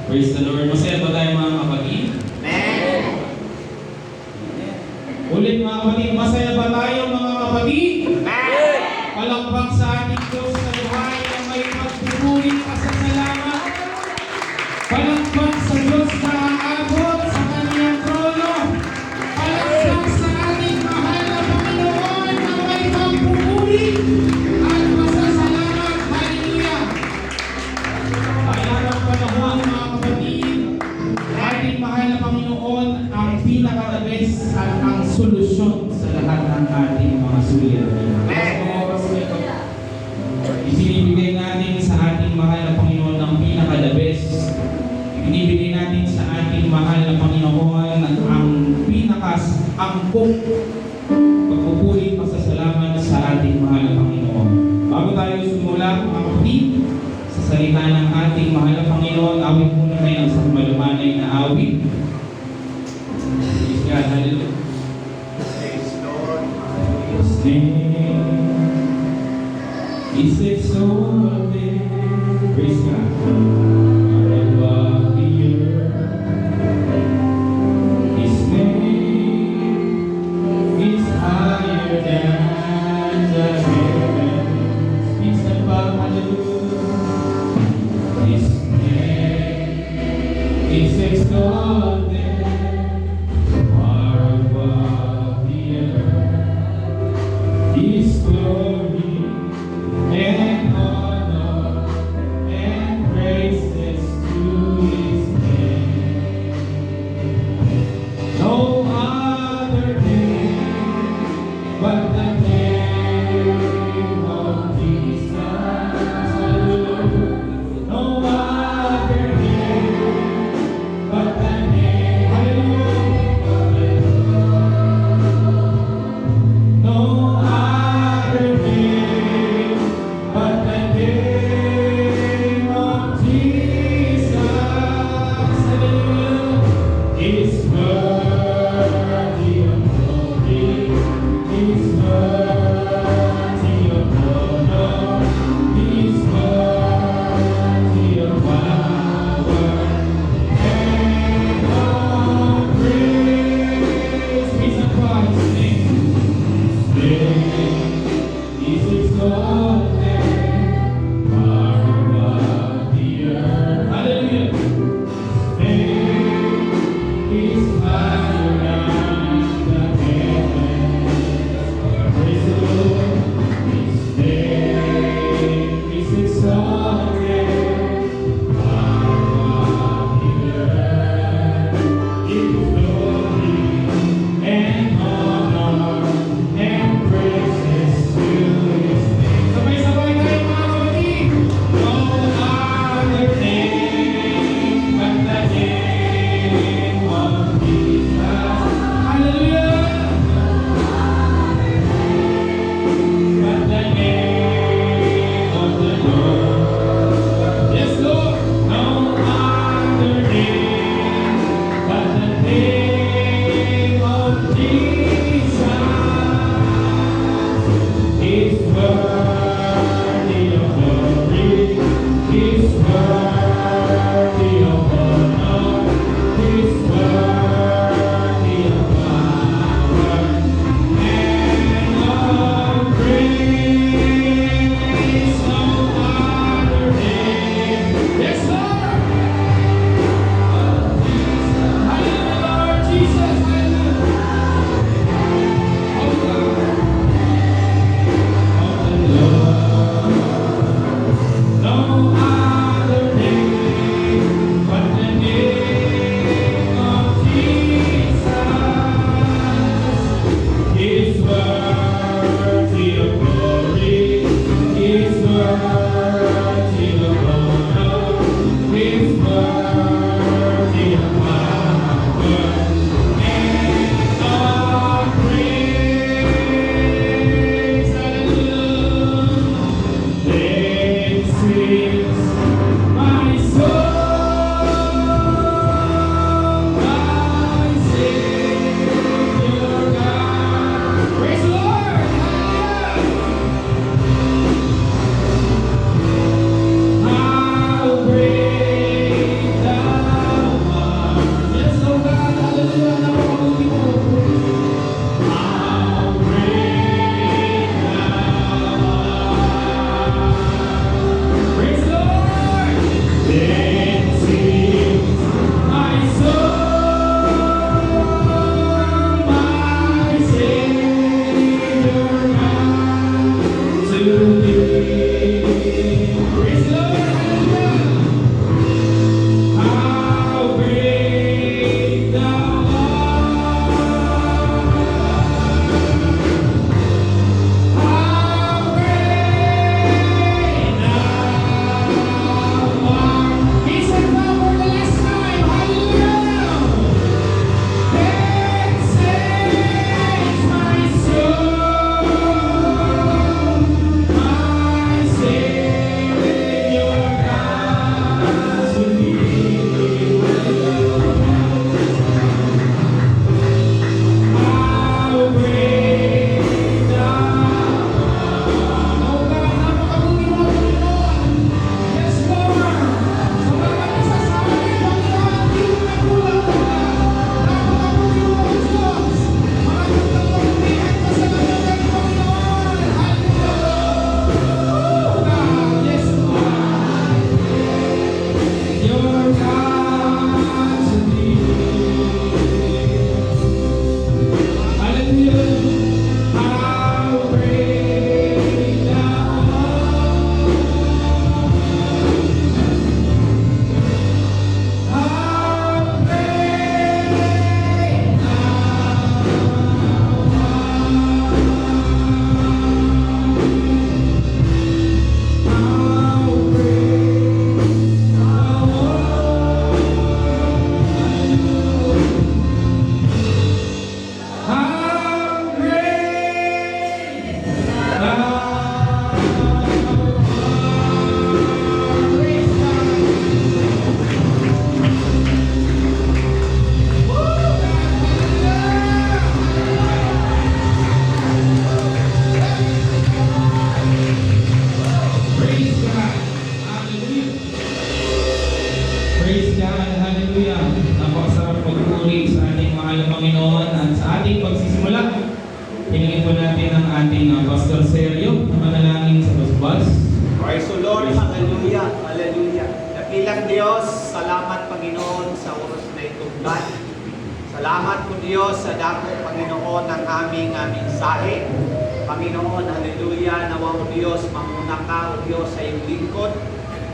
Praise the Lord. Masaya ba tayo mga kapatid? Amen. Ulit mga kapatid, masaya ba tayo mga kapatid? Amen. Palakpak sa ating Diyos na buhay na may magpupulit pasasalamat. Palakpak sa Diyos na aabot sa Kanyang trono. Palakpak sa ating mahal na Panginoon na may magpupulit at pasasalamat. Hallelujah! Kaya ng panahon mga kapatid, ating mahal na Panginoon ang pinaka-the best at ang solusyon sa lahat ng ating mga suliranin. Ibinibigay natin sa ating mahal na Panginoon ang pinaka-the best. Ibinibigay natin sa ating mahal na Panginoon ang pinaka-angkop pagpupuri pasasalamat sa ating mahal na Panginoon. Bago tayo sumula mga kapatid sa salita ng ating mahal na Panginoon, awit muna tayo sa malumanay na awit. Praise God, hallelujah. Praise Lord. His name is exalted. Praise God. Above the earth. His name is higher than the heavens. It's above, hallelujah. His name is exalted. Far above the earth. His glory and honor and praises to His name. No other name but the name of Jesus. No other name but the name Baserio, manalangin sa basbas. Praise the Lord. Hallelujah. Hallelujah. Dakilang Diyos, salamat Panginoon sa oras na ito, God. Salamat po Diyos sa dako, Panginoon, ng aming mensahe. Panginoon, hallelujah, nawa o Diyos, mamuna ka o Diyos sa iyong lingkod.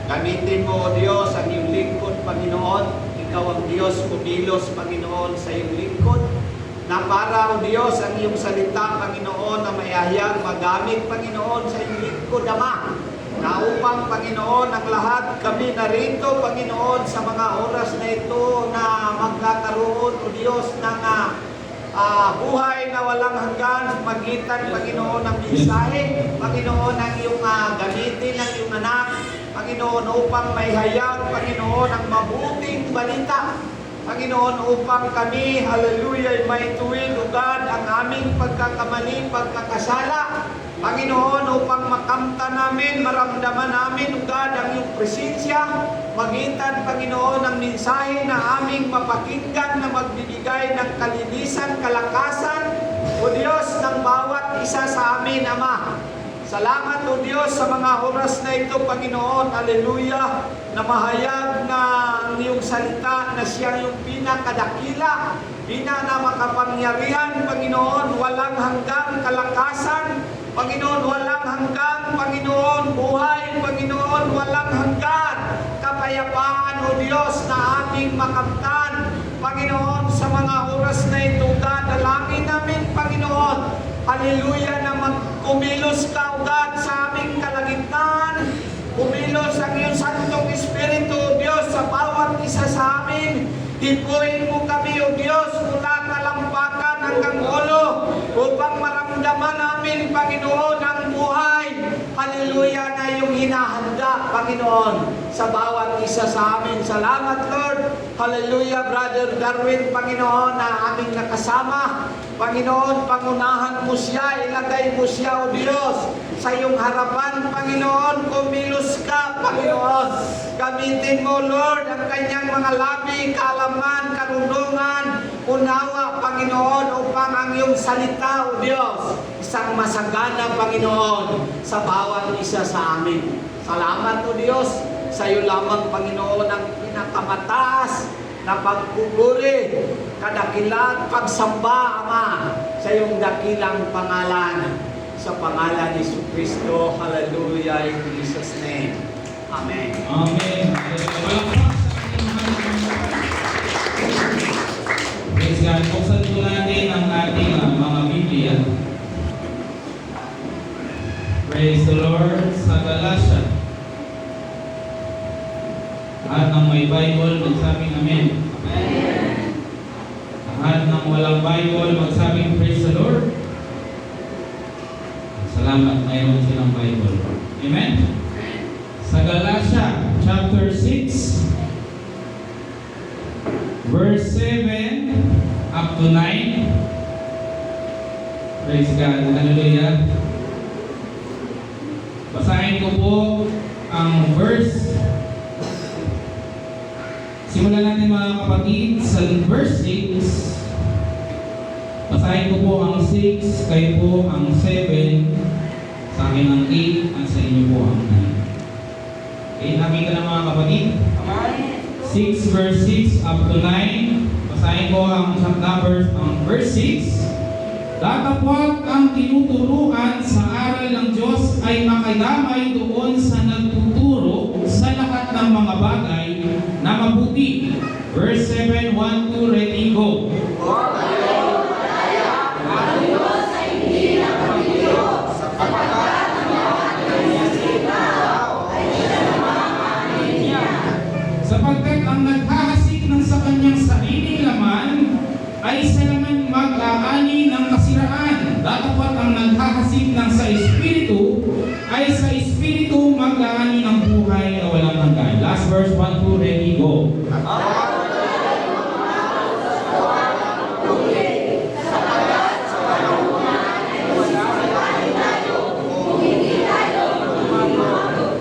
Gamitin mo o Diyos ang iyong lingkod, Panginoon. Ikaw ang Diyos, kumilos, Panginoon, sa iyong lingkod. Na para o Diyos ang iyong salita, Panginoon, na mayahayag magamit, Panginoon, sa iyong lingkod, Ama. Na upang, Panginoon, ang lahat kami narito, Panginoon, sa mga oras na ito na magkakaroon, o Diyos, ng buhay na walang hanggan, magitan, Panginoon, ng mensahe, Panginoon, ang iyong gamitin ng iyong anak, Panginoon, upang mayhayag, Panginoon, ang mabuting balita, Panginoon, upang kami, hallelujah, may tuwid, O God, ang aming pagkakamali, pagkakasala, Panginoon, upang makamta namin, maramdaman namin, O God, ang iyong presensya, magitan, Panginoon, ang mensahe na aming mapakinggan na magbibigay ng kalinisan, kalakasan, O Diyos, ng bawat isa sa amin, Ama. Salamat, O Diyos, sa mga oras na ito, Panginoon, hallelujah, na mahayag na ang iyong salita na siya yung pinakadakila, na makapangyarihan, Panginoon, walang hanggang kalakasan, Panginoon, walang hanggang, Panginoon, buhay, Panginoon, walang hanggan, kapayapaan, O Diyos, na aming makamtan, Panginoon, sa mga oras na ito, dalangin namin, Panginoon, hallelujah, na magkumilos ka, O God, sa aming kalagitnaan, kumilos ang iyong Santong Espiritu, O Diyos, sa bawat isa sa amin, hipuin mo kami, O Diyos, mula talampakan hanggang ulo, upang maramdaman namin, Panginoon, ang buhay, hallelujah, na iyong hinahanda, Panginoon, sa bawat isa sa amin. Salamat, Lord. Hallelujah, Brother Darwin, Panginoon, na aming nakasama. Panginoon, pangunahan mo siya, ilagay mo siya, O Diyos, sa iyong harapan, Panginoon, kumilos ka, Panginoon. Gamitin mo, Lord, ang kanyang mga labi, kaalaman, karunungan, unawa, Panginoon, upang ang iyong salita, O Diyos, isang masagana, Panginoon, sa bawat isa sa amin. Salamat, O Diyos, sa iyo lamang, Panginoon, ang pinakamataas na pagpupuri, kadakilang pagsamba, Ama, sa iyong dakilang pangalan, sa pangalan ni Jesucristo. Hallelujah, in Jesus' name. Amen. Amen. Praise God. Buksan po natin ang ating mga Biblia. Praise the Lord. Sa Galatia. Lahat ng may Bible, magsabing Amen. Amen. Lahat ng walang Bible, magsabing Praise the Lord. Salamat, mayroon silang Bible. Amen? Sa Galatia, chapter 6, verse 7 up to 9. Praise God. Hallelujah. Basahin ko po ang verse. Simulan natin mga kapatid sa verse 6. Basahin ko po ang 6, kayo po ang 7, sa akin ang 8, at sa inyo po ang 9. Okay, nakita na mga kapatid? 6 verse 6 up to 9. Basahin ko ang numbers, ang verse 6. Datapwat ang tinuturuan sa aral ng Diyos ay makadamay doon sa nagtuturo sa lahat ng mga bagay na mabuti. Verse 7, 1, 2, ready, go. Sapagkat ang naghahasik ng sa kanyang sariling laman ay sa laman mag-aani ng kasiraan. Datapwat ang naghahasik ng sa Espiritu ay sa Espiritu mag-aani ng buhay na walang hanggan. Last verse 1, 2, ready, go.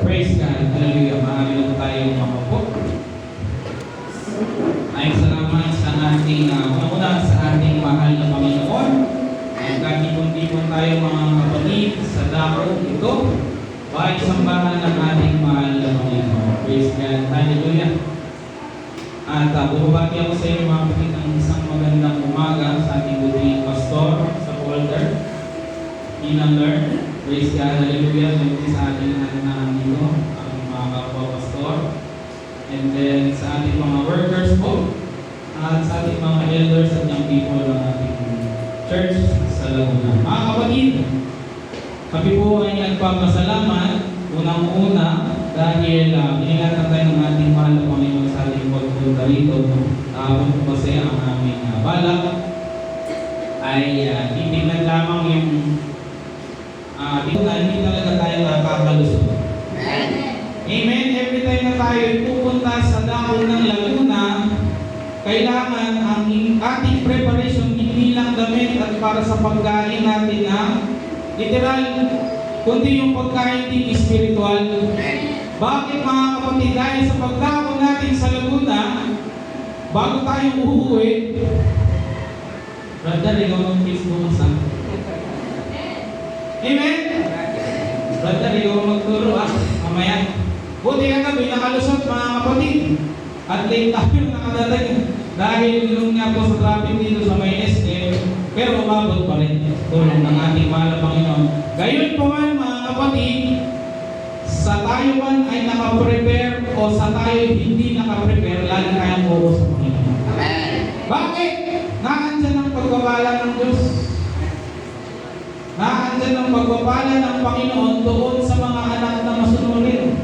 Praise God. Hallelujah. Marami na tayong mapapo. Ay salamat sa ating, una sa ating mahal na Panginoon. Kahit hindi po tayo mga kapatid sa ito, bahay sambahan ng ating mahal na Panginoon. Praise God. Hallelujah. At bumabati ako sa inyo mga kapatid ng isang magandang umaga sa ating buting pastor sa Walter. Inang Lord. Praise God. Hallelujah. Thank you sa ating anak dito, ang mga kapwa-pastor. And then sa ating mga workers po, at sa ating mga elders at young people ng ating church sa Laguna. Mga kapatid, kami po ay nagpapasalamat unang-una dahil iningatan tayo ng ating mahal na Panginoon sa ating pagpunta rito. Kung kasi ang aming balak ay titignan lamang yung dito na hindi talaga tayo nakakalusot. Amen. Every time na tayo pupunta sa dako ng Laguna, kailangan ang ating preparation hindi lang damit at para sa pagkain natin na literal, kundi yung pagkain din spiritual. Bakit mga kapatid? Dahil sa pagdako natin sa Laguna, bago tayo uuwi, brother, ikaw ng Facebook sa Amen? Brother, ikaw magturo mamaya. Buti ka kami nakalusot mga kapatid. At late tayo nakadating dahil yung nga po sa traffic dito sa may SM, pero umabot pa rin tulong ng ating mahal na Panginoon. Gayon po man mga kapatid, sa tayo man ay nakaprepare o sa tayo hindi nakaprepare, lagi tayong focus sa Panginoon. Amen. Bakit? Naandyan ang pagpapala ng Diyos. Naandyan ang pagpapala ng Panginoon doon sa mga anak na masunurin.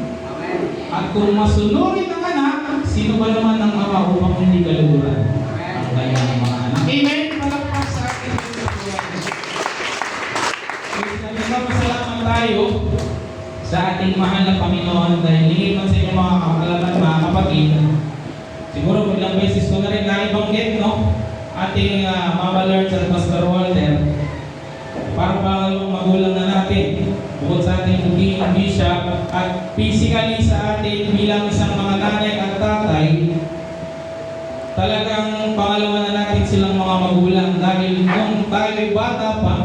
At kung masunurin ang anak, sino ba naman ang ama upang hindi kaluguran? Ang kanyang mga anak. Amen? Palakpak sa akin. Nagpapasalamat tayo sa ating mahal na Panginoon dahil hingin man sa inyo mga kakalaman, mga kapatid. Siguro ilang beses ko na rin naibanggit, no? Ating Mama Lord at Pastor Walter. Para bagong magulang na natin, bukod sa ating maging bishop at physically sa atin bilang isang mga nanay at tatay, talagang pangalawa na natin silang mga magulang dahil kung tayo'y bata pa,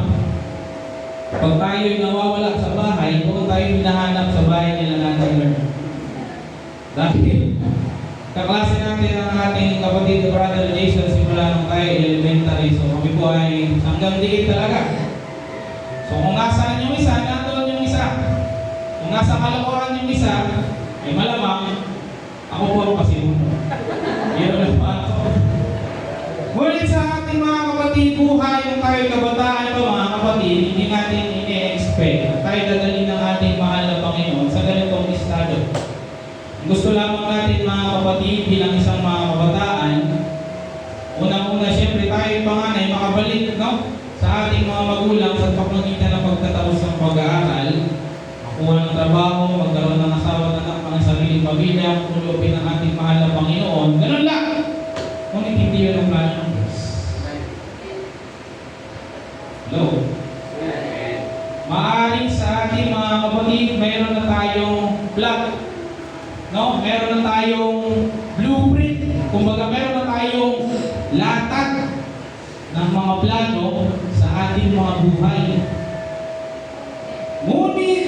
pag tayo'y nawawala sa bahay, kung tayo'y hinahanap sa bahay nila Nanay Lord. Dahil kaklase natin ang ating kapatid Brother Jason simula nung tayo elementary, so kami po ay hanggang diin talaga. So kung nasaan yung isa, nandoon yung isa. Kung nasa Kalokohan yung isa, ay malamang ako po ang pasimuno. Yun lang pa ako. Ngunit sa ating mga kapatid, buhay yung tayo kabataan pa mga kapatid, hindi natin ini-expect na tayo dadalhin ng ating mahal na Panginoon sa ganitong estado. Gusto lamang natin mga kapatid bilang isang mga kabataan, unang-una siyempre tayo panganay makabalik, no? Sa ating mga magulang sa pamamagitan ng pagtatapos ng pag-aaral, makuha ng trabaho, magkaroon ng asawa at anak, mga sariling pamilya, kulupin ng ating mahal na Panginoon. Ganun lang! Ngunit hindi yun ang plano ng Diyos. Hello? Maaring sa ating mga kapatid, mayroon na tayong plot. No? Meron na tayong blueprint. Kumbaga, meron na tayong latag ng mga plano sa ating mga buhay. Ngunit,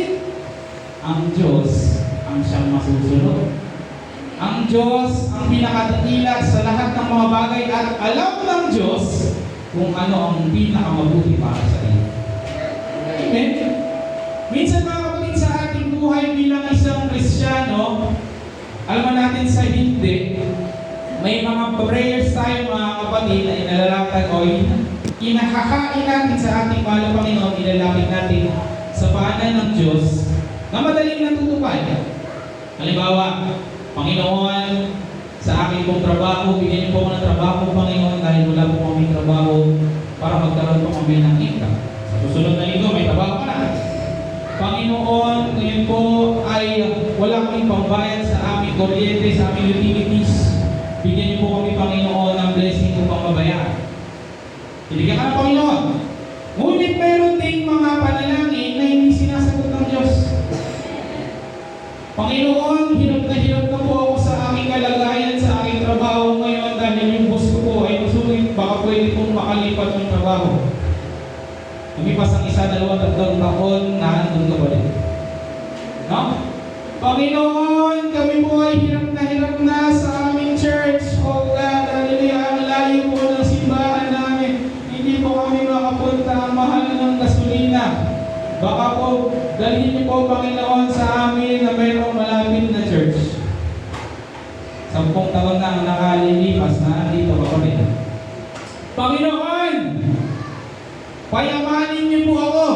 ang Diyos ang siyang masusunod. Ang Diyos ang pinakadakila sa lahat ng mga bagay at alam ng Diyos kung ano ang pinakamabuti para sa iyo. Amen? Minsan mga kapatid sa ating buhay bilang isang Kristiyano, alam natin sa hindi, may mga prayers tayo mga kapatid na inalalapag o inahakain natin sa ating mahal na Panginoon, ilalapit natin sa paanan ng Diyos na madaling natutupad. Halimbawa, Panginoon, sa aking pong trabaho, bigyan niyo po ako ng trabaho, Panginoon, dahil wala po kami trabaho para magkaroon po kami ng income. Sa susunod na linggo, may trabaho ka na. Panginoon, ngayon po ay wala kaming pambayad sa aming kuryente, sa aming utilities. Bigyan niyo po kami, Panginoon, ng blessing upang mabayaran. Binigyan ka ng Panginoon. Ngunit meron ding mga panalangin na hindi sinasagot ng Diyos. Panginoon, hirap na po ako sa aking kalagayan, sa aking trabaho ngayon dahil yung boss ko po ay masungit, baka pwede pong makalipat ng trabaho. Lumipas ang 1, 2, 3 taon, naandun ka ba rin? No? Panginoon, kami po ay hirap na sa aming church. O God, hallelujah, ang layo po ng simbahan namin. Hindi po kami makapunta, ang mahal ng gasolina. Baka po, dalhin niyo po, Panginoon, sa amin na mayroong malapit na church. 10 taon na ang nakalilipas na dito pa rin. Panginoon, payamanin niyo po ako.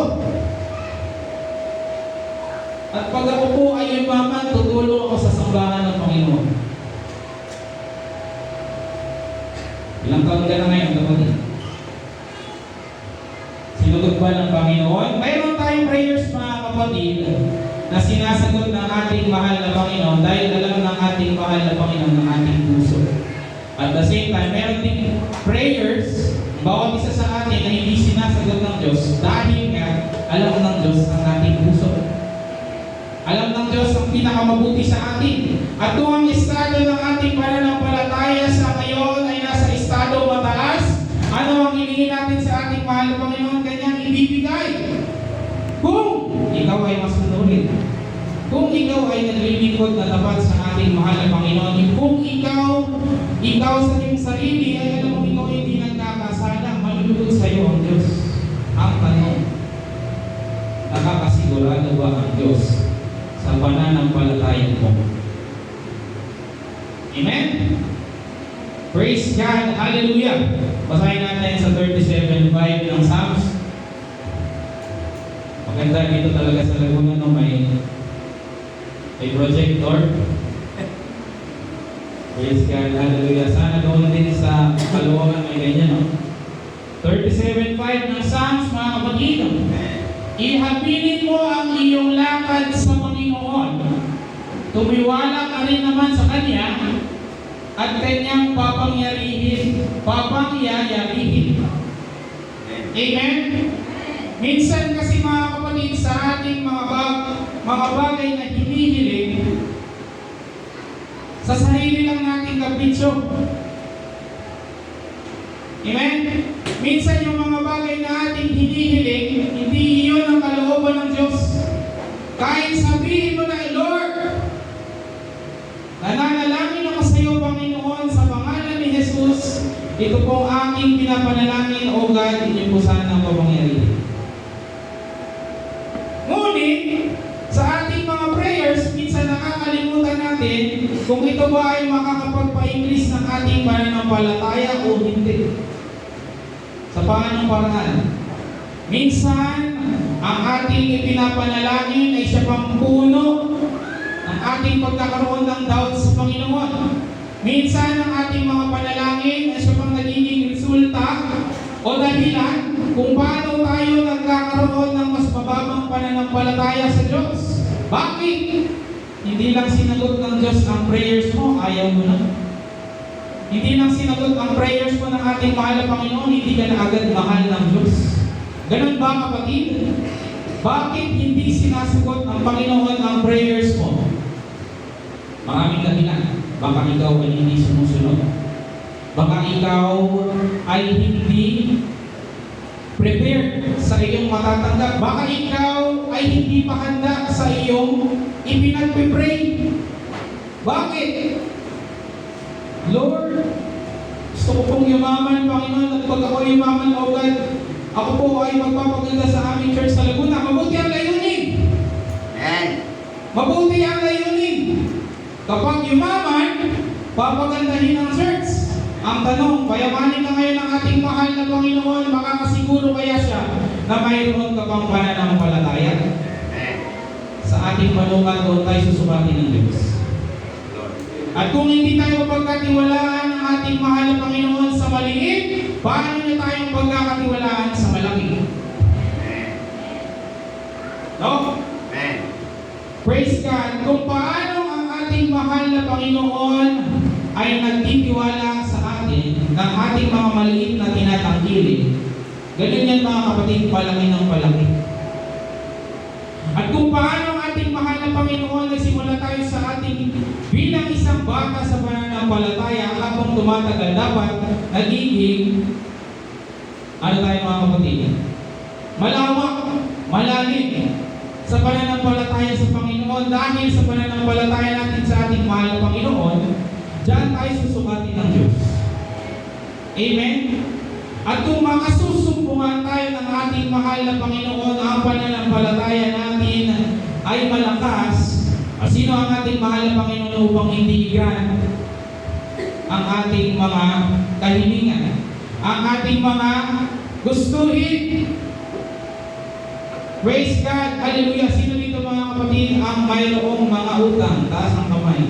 At pag ako po ay yumaman, tutulong ako sa sambahan ng Panginoon. Ilang taon ka na ngayon, kapatid? Sinugot ba ng Panginoon? Mayroon tayong prayers, mga kapatid, na sinasagot ng ating mahal na Panginoon dahil alam ng ating mahal na Panginoon ng ating puso. At the same time, meron ding prayers, bawat isa sa atin na hindi sinasagot ng Diyos dahil nga alam ng Diyos ang ating puso. Alam ng Diyos ang pinakamabuti sa atin. At kung ang estado ng ating pananampalataya sa ngayon ay nasa estado mataas, ano ang hilingin natin sa ating mahal na Panginoon? Kanyang ibibigay. Kung ikaw ay masunurin, kung ikaw ay naglilingkod na tapat sa ating mahal na Panginoon, kung ikaw sa iyong sarili ay alam mo ikaw hindi nagkakasala, malulugod sa iyo ang Diyos. Ang tanong, nakakasigurado ba ang Diyos sa pananampalataya mo? Amen? Praise God! Hallelujah! Basahin natin sa 37:5 ng Psalms. Maganda dito talaga sa Laguna, no? May projector. Praise God! Hallelujah! Sana doon din sa Caloocan may ganyan, no? 37:5 ng Psalms, mga kapatid. Ihabilin mo ang iyong lakad sa Panginoon. Tumiwala ka rin naman sa Kanya at Kanyang papangyarihin. Amen? Minsan kasi, mga kapatid, sa ating mga bagay na hinihiling, sa sarili lang nating kapitsyo. Amen? Minsan yung mga bagay na ating hinihiling, hindi iyon ang kalooban ng Diyos. Kahit sabihin mo na, Lord, nananalangin ako sa iyo, Panginoon, sa pangalan ni Jesus, ito pong aking pinapanalangin, O God, inyo po sana ang papangyarihan. Ngunit, sa ating mga prayers, minsan nakakalimutan natin kung ito ba ay makakapagpa-increase ng ating pananampalataya o hindi. Sa paanong paraan? Minsan, ang ating ipinapanalangin ay siya pang puno ng ating pagkakaroon ng doubt sa Panginoon. Minsan, ang ating mga panalangin ay siya pang nagiging resulta o dahilan kung paano tayo nagkakaroon ng mas mababang pananampalataya sa Diyos. Bakit? Hindi lang sinagot ng Diyos ang prayers mo, ayaw mo na. Hindi lang sinagot ang prayers mo ng ating mahal na Panginoon, hindi ka na agad mahal ng Diyos. Ganun ba, kapatid? Bakit hindi sinasagot ng Panginoon ang prayers mo? Maraming dahilan. Baka ikaw ay hindi sumusunod. Baka ikaw ay hindi prepared sa iyong matatanggap. Baka ikaw ay hindi pa handa sa iyong ipinagpipray. Bakit? Lord, gusto ko pong yumaman, Panginoon, at pag ako yumaman, O God, ako po ay magpapaganda sa aming church sa Laguna. Mabuti ang layunin. Amen. Mabuti ang layunin. Kapag yumaman, papagandahin ang church. Ang tanong, payamanin ka ngayon ng ating mahal na Panginoon, makakasiguro kaya siya na mayroon ka pang pananampalataya? Sa ating panukat doon tayo susukatin ng Diyos. At kung hindi tayo mapagkatiwalaan ng ating mahal na Panginoon sa maliit, paano niya tayong pagkakatiwalaan sa malaki? No? Amen. Praise God! Kung paano ang ating mahal na Panginoon ay nagtitiwala sa atin ng ating mga maliit na tinatangkilin, ganun yan, mga kapatid, palaki ng palaki. At kung paano ang ating mahal na Panginoon nagsimula tayo sa ating bilang isang bata sa pananampalataya, habang tumatagal dapat nagiging ano tayo, mga kapatid? Malawak, malalim. sa pananampalataya sa Panginoon. Dahil sa pananampalataya natin sa ating mahal na Panginoon, diyan tayo susukatin ng Diyos. Amen? At kung makasusumbungan tayo ng ating mahal na Panginoon, ang pananampalataya natin ay malakas. Sino ang ating mahal na Panginoon upang hindigan ang ating mga kahilingan, ang ating mga gustuhin? Praise God! Hallelujah! Sino dito mga kapatid ang mayroong mga utang? Taas ang kamay.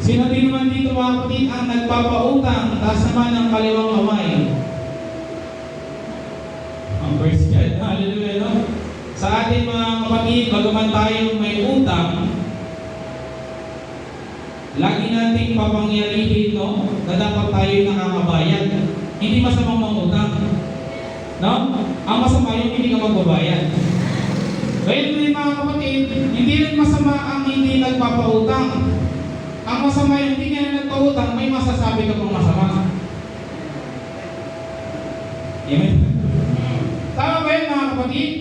Sino din naman dito mga kapatid ang nagpapautang? Taas naman ang kaliwang kamay. Praise God! Hallelujah! No? Sa ating mga kapatid, bagaman tayo may utang, lagi nating papangyarihin, no, na dapat tayo nakakabayad. Hindi masamang mangutang. No? Ang masama yung hindi ka magbabayad. Kaya rin mga kapatid, hindi rin masama ang hindi nagpapautang. Ang masama yung hindi nga nagpautang, may masasabi ka pang masama. Amen? Tama ba yun mga kapatid?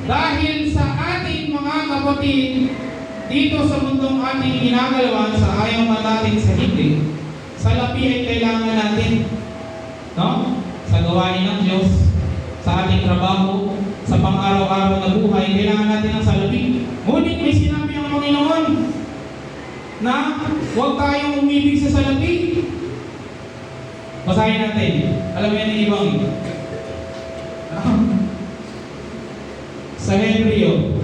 Dahil sa ating mga kapatid, dito sa mundong ating ginagalawan, sa ayaw man natin sa hindi, salapi ay kailangan natin. No? Sa gawain ng Diyos, sa ating trabaho, sa pang-araw-araw na buhay, kailangan natin ng salapi. Ngunit may sinabi ang Panginoon na huwag tayong umibig sa salapi. Basahin natin. Alam mo yan yung ibang sa Hebreo,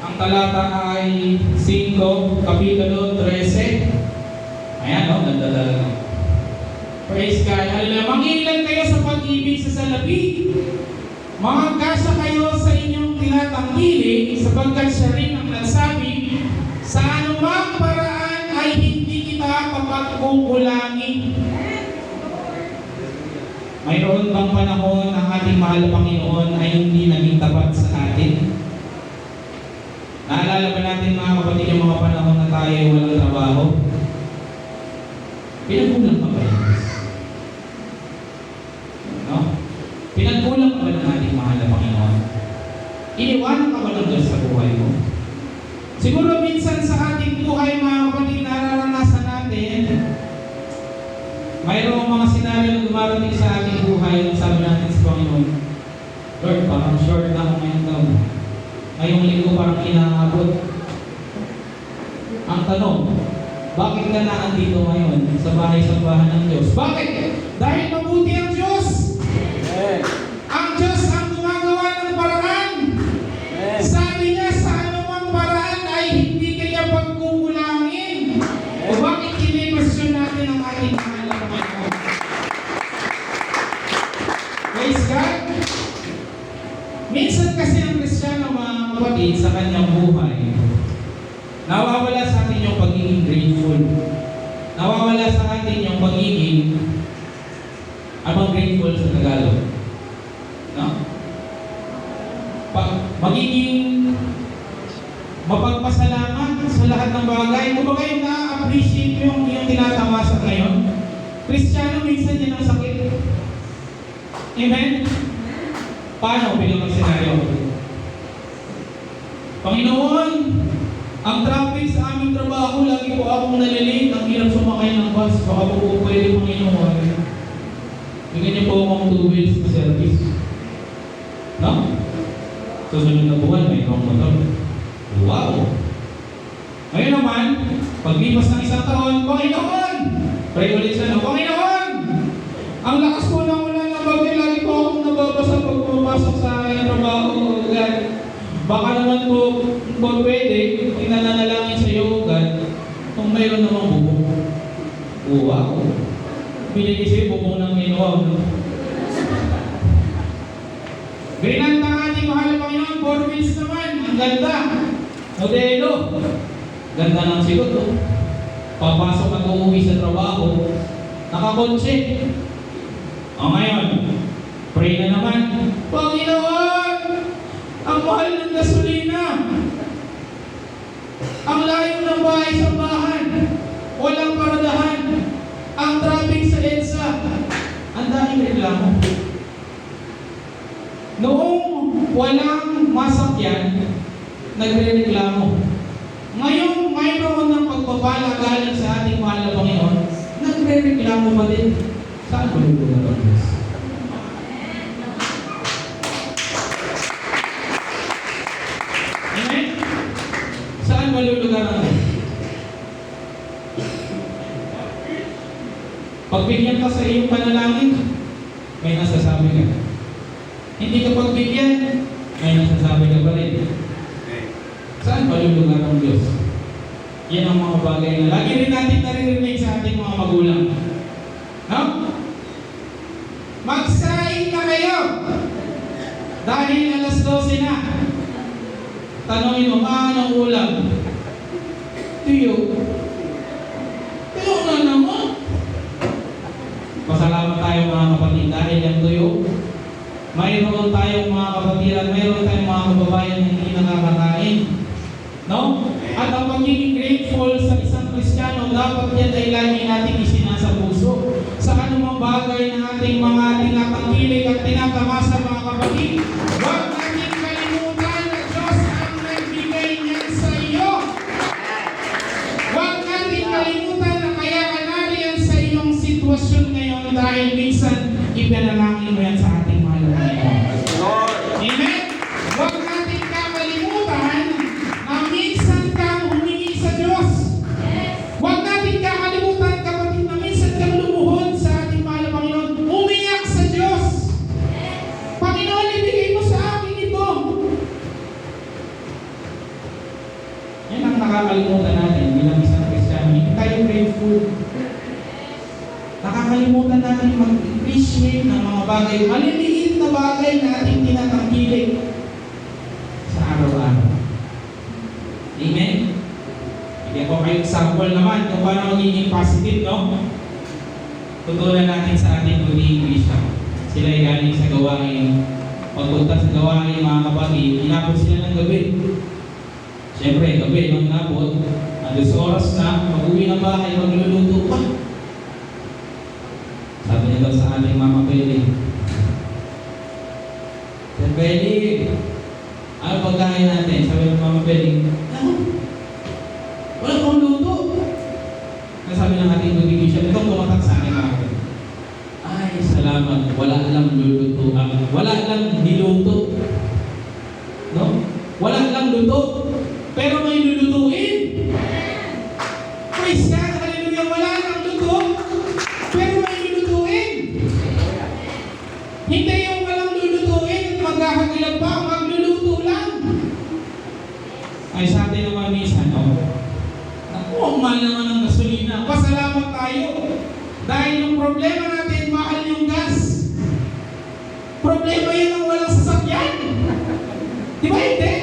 ang talata ay 5, Kapitulo 13. Ayan, no? Ganda talaga. Praise God. Hallelujah. Mangilan kayo sa pag-ibig sa salapi. Magkasa kayo sa inyong tinatangkilik, sapagkat siya rin ang nagsabi, sa anumang paraan ay hindi kita papagkukulangin. Mayroon bang panahon ang ating mahal na Panginoon ay hindi naging tapat sa atin? Naalala ba natin mga kapatid yung mga panahon na tayo ay walang trabaho? Pinagkulang ka ba yun? No? Pinagkulang ka ba ng ating mahal na Panginoon? Iniwanan ka ba ng Diyos sa buhay mo? Siguro minsan sa ating buhay mga kapatid nararanasan natin, mayroong mga senaryo na dumarating sa ating buhay, sabi natin sa Panginoon, Lord, parang short na ako ngayong taon. Ngayong linggo parang inaabot. Ang tanong, bakit ka na andito ngayon sa bahay-sambahan ng Diyos? Bakit? Dahil mabuti ang Diyos. Ang Diyos ang gumagawa ng paraan. Sabi niya, sa anumang paraan ay hindi kanya pagkukulangin. O bakit kini-question natin ang ating mahal na Panginoon? Praise God. Minsan kasi ang Kristiyano mga kapatid sa kanyang buhay, nawawala sa atin yung pagiging grateful. Nawawala sa atin yung pagiging grateful sa Tagalog. No? Magiging mapagpasalamat sa lahat ng bagay. Kung bagay na-appreciate yung tinatamasan ngayon, Kristiyano minsan yan ang sakit. Amen? Paano? Bilang senaryo. Panginoon, ang traffic sa aming trabaho, lagi po akong nalilate. Ang hirap sumakay ng bus. Baka po pwede, Panginoon. Bigyan niyo po akong 2 wheels na service. No? Susunod na buwan, may ibang motor. Wow! Ngayon naman, paglipas ng isang taon, Panginoon! Pray ulit siya, no? Panginoon! Ang lakas po ng ulan ng bagay, lagi po akong nababasa pag pumapasok sa aking trabaho. God. Baka naman po, kung pwede, inananalangin sa iyo, God, kung mayroon namang bubong. Wow! Binigay sa'yo bubong ng Inoon. Grinant ng ating mahal na Panginoon, 4 wheels naman. Ang ganda. Modelo. Ganda ng sigot. Papasok at uuwi sa trabaho. Nakakotse. O ngayon, pray na naman. Panginoon, ang mahal ng gasolina. Ang layo ng bahay sa bahan. Walang paradahan. Ang traffic sa EDSA. walang masakyan, nagre-reklamo. Ngayon, mayroon ng pagpapala galing sa ating mahal na Panginoon, nagre-reklamo pa din. Saan malulugar ang Diyos? Amen? Saan malulugar ang Diyos? Pagbigyan ka sa iyong panalangin, may nasasabi ka. Hindi ka pagbigyan, may nasasabi ka pa rin. Saan malulugar ang Diyos? Yan ang mga bagay na lagi rin natin naririnig sa ating mga magulang. No? Magsaing na kayo! Dahil alas 12 na. Tanongin mo, anong ulam? Tuyo. Tuyo na naman. Pasalamat tayo mga kapatid dahil yung tuyo. Mayroon tayong mga kapatiran, mayroon tayong mga kababayan na hindi nakakakain. No? At ang pagiging grateful sa isang Kristiyano, dapat yan ay lagi natin isinasa puso. Sa anumang bagay ng ating mga tinatangkilik at tinatamasa mga kapatid, huwag natin kalimutan na Diyos ang nagbigay niyan sa iyo. Huwag natin kalimutan na kaya ka nariyan sa iyong sitwasyon ngayon dahil minsan ipanalangin mo yan sa ating mahal na Panginoon. Amen? Huwag natin kakalimutan na minsan kang humingi sa Diyos. Huwag natin kakalimutan kapatid na minsan kang lumuhod sa ating mahal na Panginoon. Umiyak sa Diyos. Panginoon, ibigay mo sa akin ito. Yan ang nakakalimutan natin bilang isang Kristiyano. Hindi tayo grateful. Nakakalimutan natin mag-appreciate ng mga bagay, maliliit na bagay na ating tinatangkilik sa araw-araw. Amen? Bigyan ko kayo example naman kung paano magiging positive, no? Tutunan natin sa ating magiging Christian. Sila ay galing sa gawain. Pagpunta sa gawain, mga kapatid, inabot sila ng gabi. Siyempre, gabi, nung inabot, alas oras na, mag-uwi ng bahay, magluluto pa. Sabi niya daw sa ating Mama Peli, Sir Peli, ano pagkain natin? Sabi ng Mama Peli, wala kong luto. Sabi ng ating magiging siya, itong tumatak sa akin mga kapatid. Ay, salamat, wala lang luluto. Wala lang niluto. No? Wala lang luto. Pero may lulutuin. Praise God, hallelujah, wala lang luto. Pero may lulutuin. Hindi yung walang lulutuin at maghahagilan pa, magluluto lang. Ay sa atin naman minsan, no? Naku, ang mahal naman ng gasolina. Pasalamat tayo. Dahil yung problema natin, mahal yung gas. Problema yan ang walang sasakyan. Di ba hindi?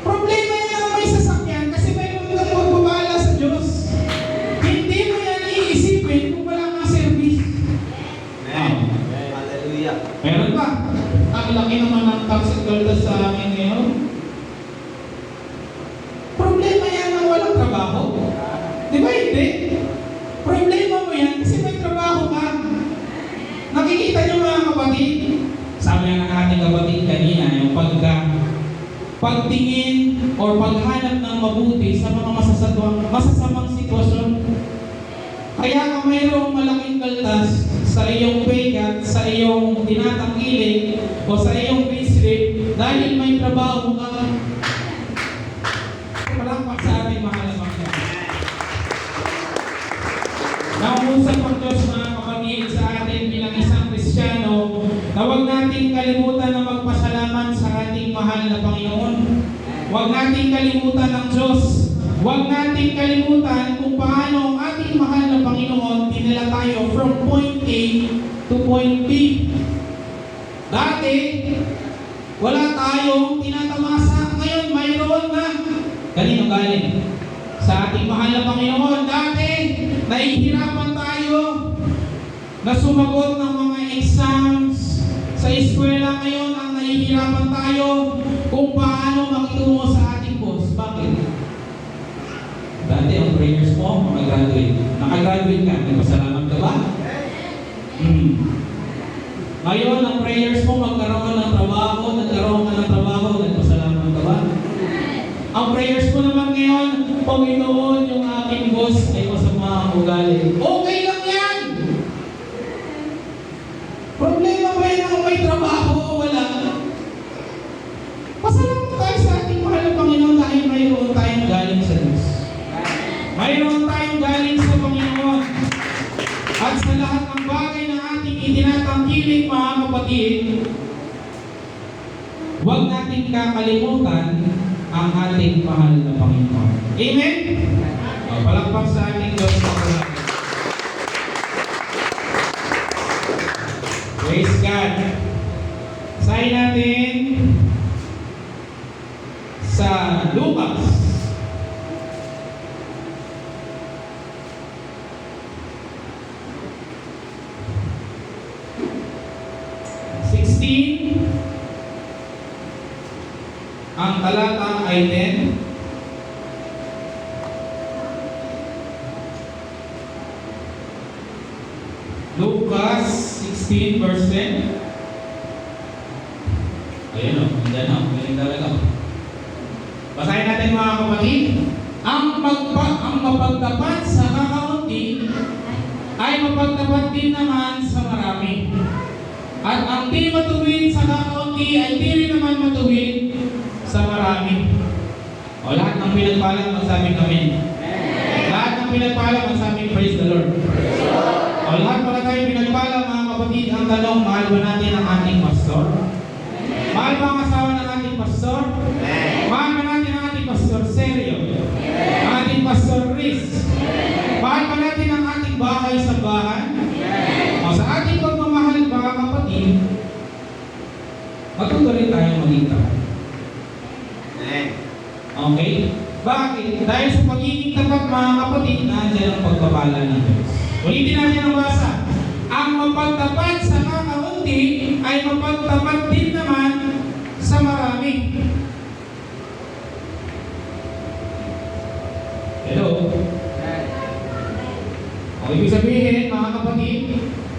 Problema yan ang may sasakyan kasi mayroon kang magbabala sa Diyos. Hindi mo yan iisipin kung wala kang service. Amen. Hallelujah. Meron ba? Ang laki naman ng tax and tolls sa amin ngayon. Problema yan ang walang trabaho. Di ba hindi? Problema mo yan kasi may trabaho ka. Nakikita niyo mga kapatid? Sabi nga ng ating kapatid kanina, yung pagtingin or paghanap ng mabuti sa mga masasamang sitwasyon. Kaya kung mayroong malaking kaltas sa iyong paykat, sa iyong tinatangkilik, o sa iyong payslip, dahil may trabaho ka, palakpak sa ating mahal na Panginoon. Naungusap ang Diyos mga kapatid sa atin bilang isang Kristiyano na huwag nating kalimutan na magpasalamat sa ating mahal na Panginoon. Huwag nating kalimutan ang Diyos. Huwag nating kalimutan kung paano ang ating mahal na Panginoon dinala tayo from point A to point B. Dati, wala tayong tinatamasa. Ngayon, mayroon na. Kanino galing? Sa ating mahal na Panginoon. Dati, nahihirapan tayo na sumagot ng mga exams sa eskwela. Ngayon ang nahihirapan tayo kung paano makitungo sa ating boss. Bakit? Dati ang prayers mo, makagraduate. Nakagraduate ka, nagpasalamat ka ba? Ngayon ang prayers mo, magkaroon ng trabaho, nagkaroon prayers ko naman ngayon, Panginoon, yung aking boss ay masama ang ugali. Okay lang yan! Problema ba yan kung may trabaho o wala? Pasalamat tayo sa ating mahal na Panginoon dahil mayroon tayong galing sa Diyos. Mayroon tayong galing sa Panginoon. At sa lahat ng bagay na ating itinatangkilik, mga kapatid, huwag natin kakalimutan ang ating mahal na Panginoon. Amen? Palakpak sa ating Diyos na salamat. Praise God. Sahin natin sa Lucas. Ang talata ay 10. Lucas 16 verse 10. Ayun o, hindi na, galing talaga. Basahin natin mga kapatid. Ang mapagtapat sa kakaunti ay mapagtapat din naman sa marami. At ang di matuwid sa kakaunti ay di rin naman matuwid sa marami. O lahat ng pinagpala magsabing amen. Lahat ng pinagpala magsabing praise the Lord. O lahat pala tayo pinagpala mga kapatid. Ang tanong, mahal ba natin ang ating pastor? Mahal ba ang asawa ng ating pastor? Mahal ba natin ang ating pastor Sergio? Ang ating pastor Riz? Mahal ba natin ang ating bahay sa bahay? O sa ating pagmamahal mga kapatid, matuto rin tayo maging tapat. Okay? Bakit? Dahil sa pagiging tapat mga kapatid, nandiyan ang pagpapala ng Diyos. Ulitin natin ang basa. Ang mapagtapat sa kakaunti ay mapagtapat din naman sa marami. Hello? O ibig sabihin mga kapatid,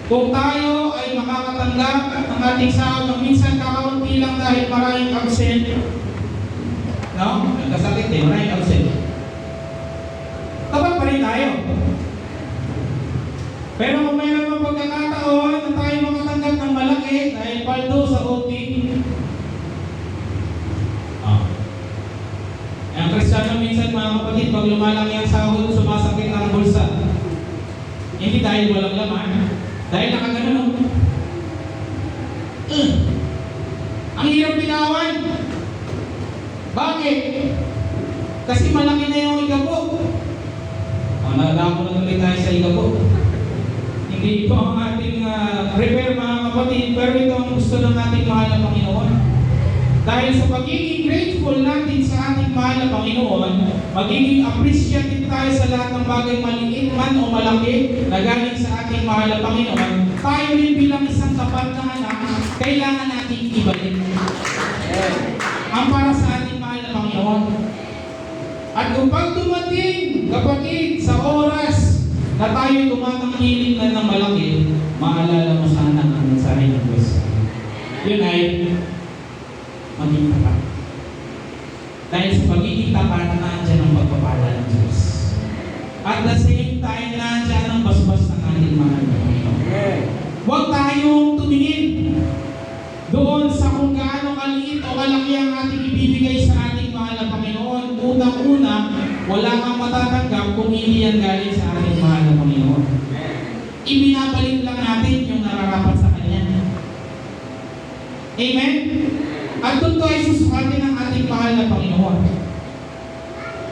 kung tayo ay makakatanggap ng ating sahod ng minsan kakaunti lang dahil maraming absent, no? Nagkasakit eh, maraming absent. Tapat pa rin tayo. Pero kung mayroon mga pagkakataon na tayo makatanggap ng malaki dahil paldo sa OT, ang Kristiyano minsan mga kapatid, pag lumalaki ang sahod, sumasakit ang bulsa. Hindi dahil walang laman, dahil nakaganon. Ang hirap binawan. Bakit? Kasi malaki na yung igabo. Nalala ko na tuloy tayo sa igabo. Hindi ito ang ating prepare mga kapatid, pero ito ang gusto ng ating mahal na Panginoon. Dahil sa pagiging grateful natin sa ating mahal na Panginoon, magiging appreciative tayo sa lahat ng bagay maliit man o malaki na galing sa ating mahal na Panginoon. Tayo rin bilang isang tapat na anak, kailangan natin ibalik ang para sa ating mahal na Panginoon. At kung pag dumating, kapatid, sa oras na tayo tumatangkilik na ng malaki, maalala mo sana ang mensahe ng Diyos. Yun ay maging tapat. Dahil sa pagiging tapat, nandiyan ang pagpapala ng Diyos. At the same time, nandiyan ang basbas ng ating mahal na Panginoon. Huwag tayong tumingin doon sa kung gaano kaliit o kalaki ang ating ibibigay sa ating mahal na Panginoon. Unang-una, wala kang matatanggap kung hindi yan galing sa ating mahal na Panginoon. Ibinabalik lang natin yung nararapat sa Kanya. Amen? At doon tayo susukatin ng ating mahal na Panginoon.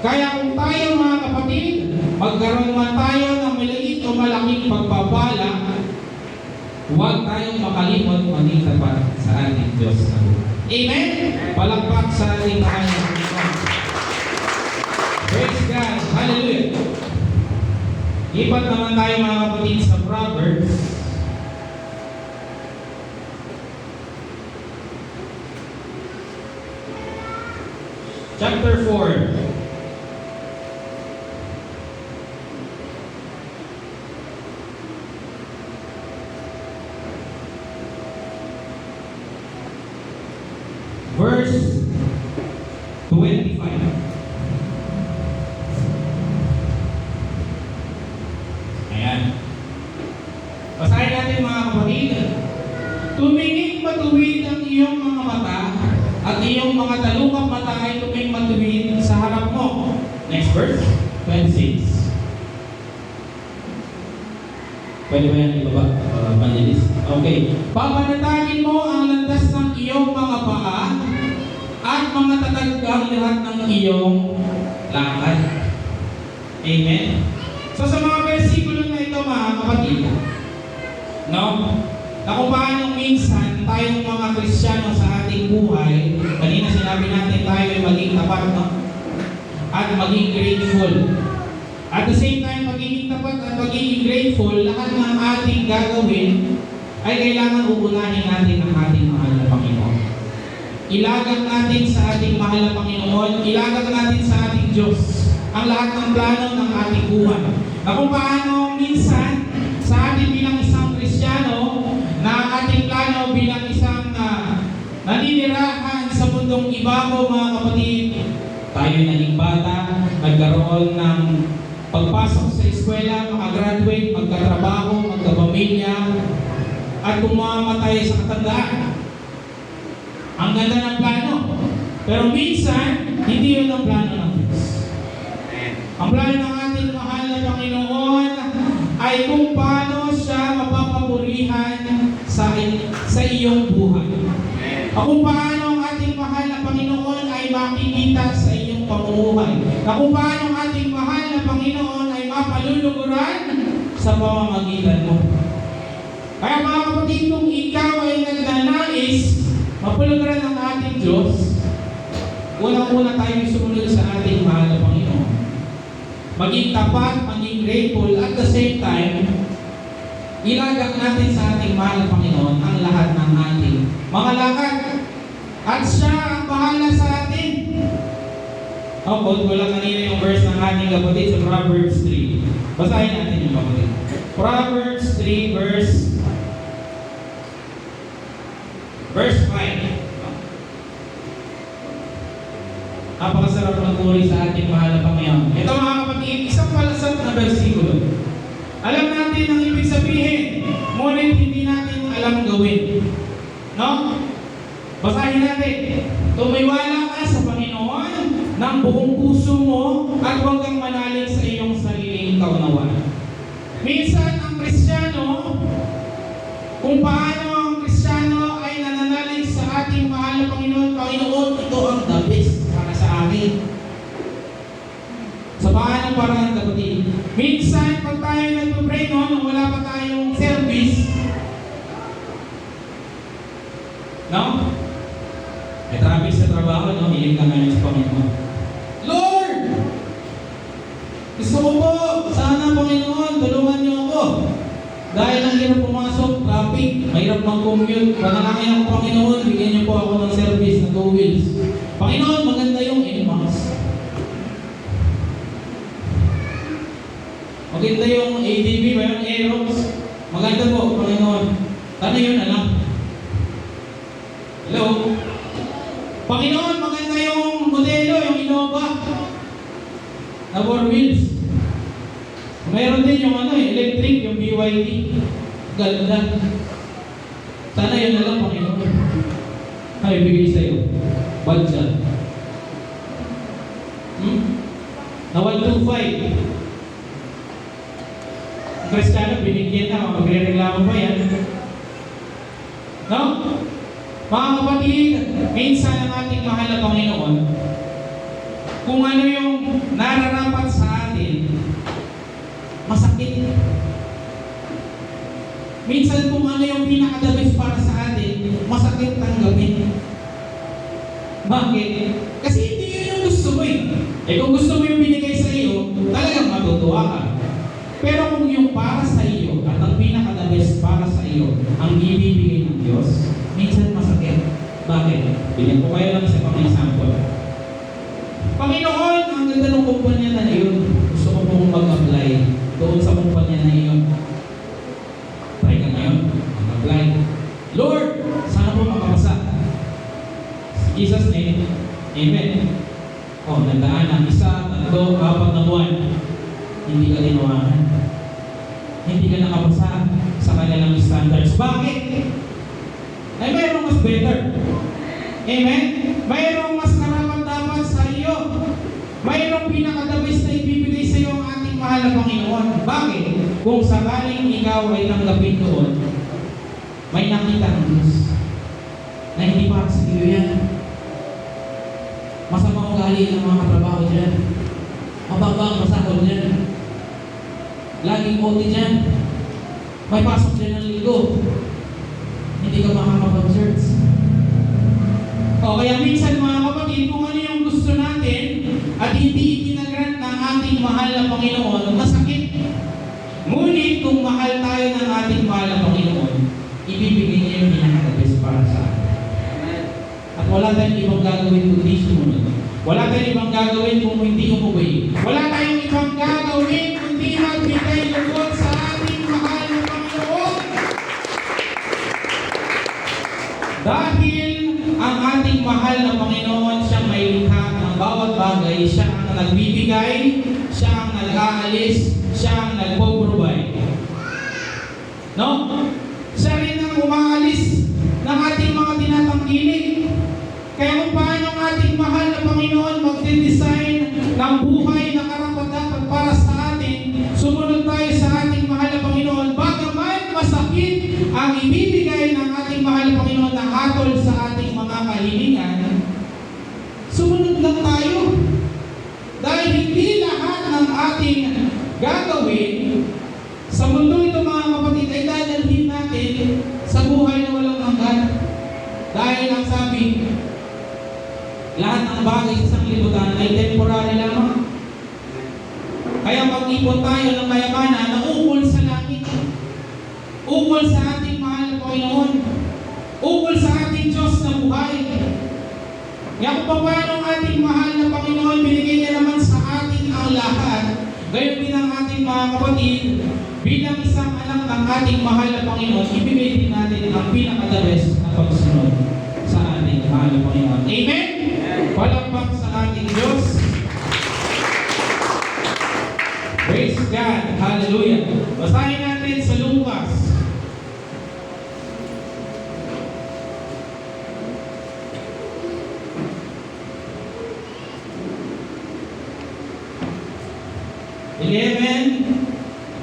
Kaya kung tayo mga kapatid, magkaroon man tayo ng maliit o malaking pagpapala, huwag tayong makalimot maging tapat sa ating Diyos na buhay. Amen? Palakpak sa ating mahal na Panginoon. Praise God! Hallelujah! Ipat naman tayo mga kapatid sa Proverbs. Chapter 4. Verse 25. iyong mga talukang mata ay tuming matuwid sa harap mo. Next verse, 26. Pwede ba yan ibaba, panelist? Okay. Papanatagin mo ang landas ng iyong mga paa at mga tatag ang lahat ng iyong lakad. Amen? So sa mga versikulo na ito, mga kapatid, no? Na kung paano minsan tayong mga Kristiyano sa ating buhay, kanina sinabi natin tayo ay maging tapat, no? At maging grateful. At the same time, magiging tapat at magiging grateful, lahat ng ating gagawin ay kailangan uunahin natin ang ating mahal na Panginoon. Ilagak natin sa ating mahal na Panginoon, ilagak natin sa ating Diyos ang lahat ng plano ng ating buhay. Na kung paano minsan sa atin bilang isang Kristiyano, na ang ating plano bilang isang naninirahan sa mundong ibabaw, mga kapatid, tayo naging bata, nagkaroon ng pagpasok sa eskwela, makagraduate, magkatrabaho, magkapamilya, at kumamatay sa katandaan. Ang ganda ng plano. Pero minsan, hindi yun ang plano ng Diyos. Ang plano ng ating mahal na Panginoon ay kung paano siya mapapapurihan sa iyong buhay. At kung paano ang ating mahal na Panginoon ay makikita sa iyong pamumuhay. At kung paano ang ating mahal na Panginoon ay mapaluluguran sa pamamagitan mo. Kaya mga kapatid, kung ikaw ay nagnanais mapaluluguran ng ating Diyos, unang-una tayo sumunod sa ating mahal na Panginoon. Maging tapat, maging grateful, at the same time, ilagak natin sa ating mahal na Panginoon ang lahat ng ating mga lakad. At siya ang bahala sa atin. Quote ko lang kanina yung verse ng ating kapatid sa Proverbs 3. Basahin natin yung kapatid. Proverbs 3 verse 5. Napakasarap ng puri sa ating mahal na Panginoon. Ito mga kapatid, isang malasap na versikulo. Alam natin ang ibig sabihin, ngunit hindi natin alam gawin. No? Basahin natin. Tumiwala ka sa Panginoon ng buong puso mo at huwag kang manalig sa iyong sariling kaunawaan. Minsan ang Kristiyano, kung paano ang Kristiyano ay nananalig sa ating mahal na Panginoon, Panginoon, ito ang the best para sa akin. Sa paanong paraan, kapatid? Minsan, pag tayo nagpapray noon, wala pa tayong service, no? May traffic sa trabaho, no? Hiling ka ngayon sa Panginoon. Lord! Gusto ko po, sana Panginoon, tulungan niyo ako. Dahil ang hirap pumasok, traffic, mahirap mag-commute, panalangin ako Panginoon, bigyan niyo po ako ng service na 2 wheels. Panginoon, maganda yung NMAX. Maganda yung ADB, mayroong Aerox. Maganda po, Panginoon. Ano yun, anak? Hello? Panginoon, maganda yung modelo, yung Innova na 4 wheels. Mayroon din yung electric, yung BYD. Ganda. Sana yun na lang, Panginoon. Ay, bigay sa'yo. Budget. Na 125. Kristiyano, binigyan na, magre-reklamo pa yan. No? Mga kapatid, minsan ang ating mahal na Panginoon, kung ano yung nararapat sa atin, masakit. Minsan kung ano yung pinakadabis para sa atin, masakit tanggapin. Bakit? Kasi hindi yun yung gusto mo eh. Kung gusto mo yung binigay sa iyo, talagang matutuwa ka. Pero kung yung para sa iyo at ang pinaka-the-best para sa iyo ang ibibigay ng Diyos, minsan masakit. Bakit? Bigyan ko kayo lang sa pang-example. Panginoon, ang ganda ng kumpanya na iyon. Gusto ko pong mag-apply doon sa kumpanya na iyon. Try ka ngayon, mag-apply. Lord, sana po makapasa. Jesus name, Amen. Nagdaan na 1, 2, 3, 4 na buwan. Hindi ka tinawagan. Hindi ka nakapasa sa kanilang standards. Bakit? Ay mayroong mas better. Amen? mayroong mas karapat-dapat sa iyo. Mayroong pinakadabis na ibibigay sa iyo ang ating mahal na Panginoon. Bakit? Kung sakaling ikaw ay tanggapin doon, may nakita ang Diyos na hindi para sa iyo yan. Masama ugali ng mga katrabaho dyan. Mababang masahod dyan. Laging OT dyan. May pasok dyan ng linggo. Hindi ka makakapag-church. O kaya minsan mga kapatid, kung ano yung gusto natin at hindi itinagrant ng ating mahal na Panginoon, masakit. Ngunit kung mahal tayo ng ating mahal na Panginoon, ibibigay niya yung pinaka-best para sa atin. At wala tayong ibang gagawin kundi sumunod. Wala tayong ibang gagawin kung hindi umuwi. Wala tayong ibang gagawin kundi magbigay lugod sa ating mahal na Panginoon. Dahil ang ating mahal na Panginoon, siyang may likha ng bawat bagay, siya ang nagbibigay, siya ang nag-aalis, siya ang nagpo-provide. No? Siya rin ang umaalis ng ating mga tinatangkilik. Kaya kung paano ang ating mahal na Panginoon magde-design ng buhay na karapat-dapat para sa atin, sumunod tayo sa ating mahal na Panginoon. Bagaman masakit ang ibibigay ng ating mahal na Panginoon na hatol sa ating mga kahilingan, sumunod lang tayo. Dahil hindi lahat ng ating gagawin sa mundo ito mga kapatid ay dadalhin natin sa buhay na walang hanggan. Dahil ang sabi, lahat ng bagay sa sanglibutan ay temporary lamang. Kaya mag-ipon tayo ng kayamanan na ukol sa langit. Ukol sa ating mahal na Panginoon. Ukol sa ating Diyos na buhay. Kaya kung paano ang ating mahal na Panginoon, binigay niya naman sa atin ang lahat. Gayon din ang ating mga kapatid, bilang isang anak ng ating mahal na Panginoon, ibigay din natin ang pinaka-the best na pagsunod sa ating mahal na Panginoon. Amen? Palakpak sa ating Diyos. Praise God. Hallelujah. Basahin natin sa Lucas.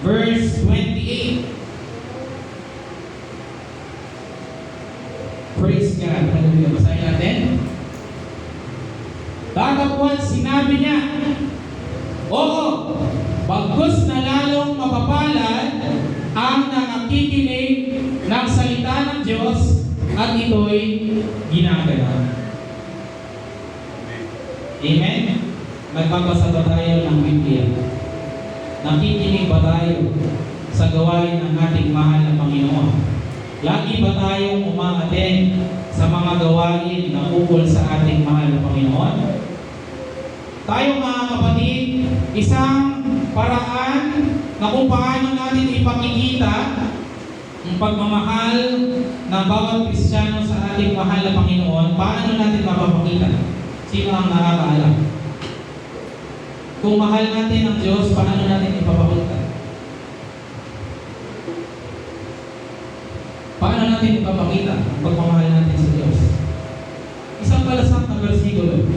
Verse 28. Praise God. Hallelujah. Basahin natin. Tatapos sinabi niya, oo, bagkus na lalong mapapalad ang nakikinig ng salita ng Diyos at ito'y ginagawa. Amen? Nagbabasa ba tayo ng Biblia? Nakikinig ba tayo sa gawain ng ating mahal na Panginoon? Lagi ba tayong umaattend sa mga gawain na ukol sa ating mahal na Panginoon? Tayo mga kapatid, isang paraan na kung paano natin ipakikita ang pagmamahal ng bawat Kristiyano sa ating mahal na Panginoon, paano natin mapapakita? Sino ang nakakaalam? Kung mahal natin ang Diyos, paano natin ipapakita? Paano natin ipapakita ang pagmamahal natin sa Diyos? Isang balasang na versikulo.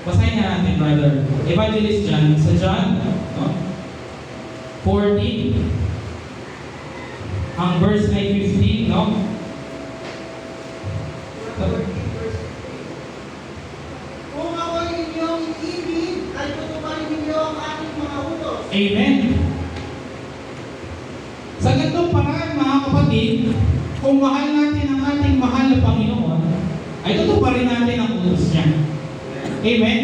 Basahin na natin, brother. Evangelist John, sa John, no? 14, ang verse ay 15, no? Kung ako'y inyong ibig, ay tutuparin ninyo ang aking mga utos. Amen. Sa ganitong paraan, mga kapatid, kung mahal natin ang ating mahal na Panginoon, ay tutuparin natin ang utos niya. Amen?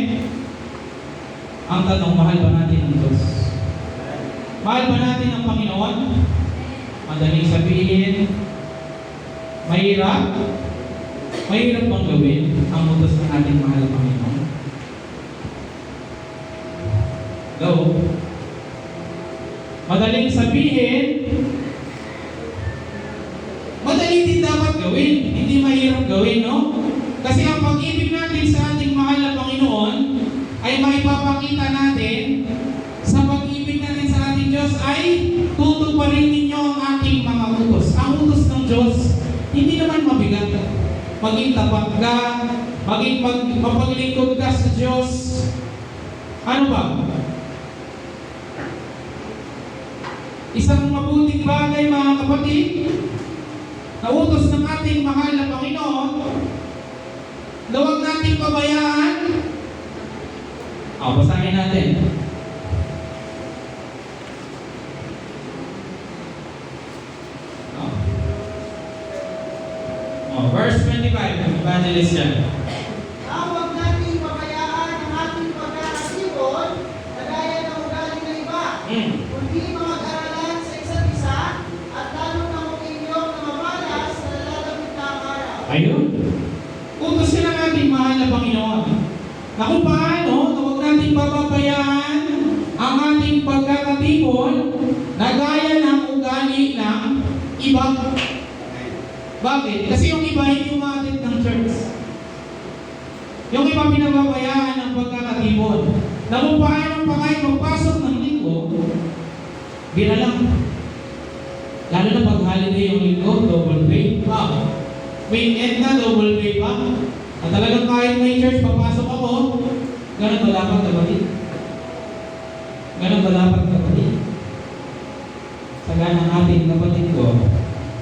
Ang tanong, mahal ba natin ang Diyos? Mahal ba natin ang Panginoon? Madaling sabihin, mahirap. Mahirap bang gawin ang utos ng ating mahal na Panginoon? Go. Madaling sabihin, madali din dapat gawin. Hindi mahirap gawin, no? Kasi ang pag-ibig natin sa ating mahal na Panginoon ay maipapakita natin sa pag-ibig natin sa ating Diyos ay tutuparin ninyo ang ating mga utos. Ang utos ng Diyos, hindi naman mabigat. Maging tapat ka, maging mapaglingkod ka sa Diyos. Ano ba? Isang mabuting bagay, mga kapatid, na utos ng ating mahal na Panginoon, na huwag nating pabayaan. Basahin natin. Verse 25, Evangelist yan. Huwag nating pabayaan ang ating pagkakasipon na gaya ng ugali ng iba, kundi mag-aralan sa isa't isa at lalo na huwag inyong na mamalas sa lalamig na araw. Ayun. Utos sila ng ating mahal na Panginoon na kung paano na huwag nating pababayaan ang ating pagkakatipon na gaya ng ugali ng iba. Bakit? Kasi yung iba hindi umatit ng church. Yung iba pinababayaan ng pagkakatipon. Na kung paano pa kayo magpasok ng linggo, bira lang. Lalo na pag holiday yung linggo, double pay. Weekend na, double pay pa. At talagang kahit may church, papasok ako, ganun ba dapat kapatid? Ganun ba dapat kapatid? Saga ng ating kapatid ko,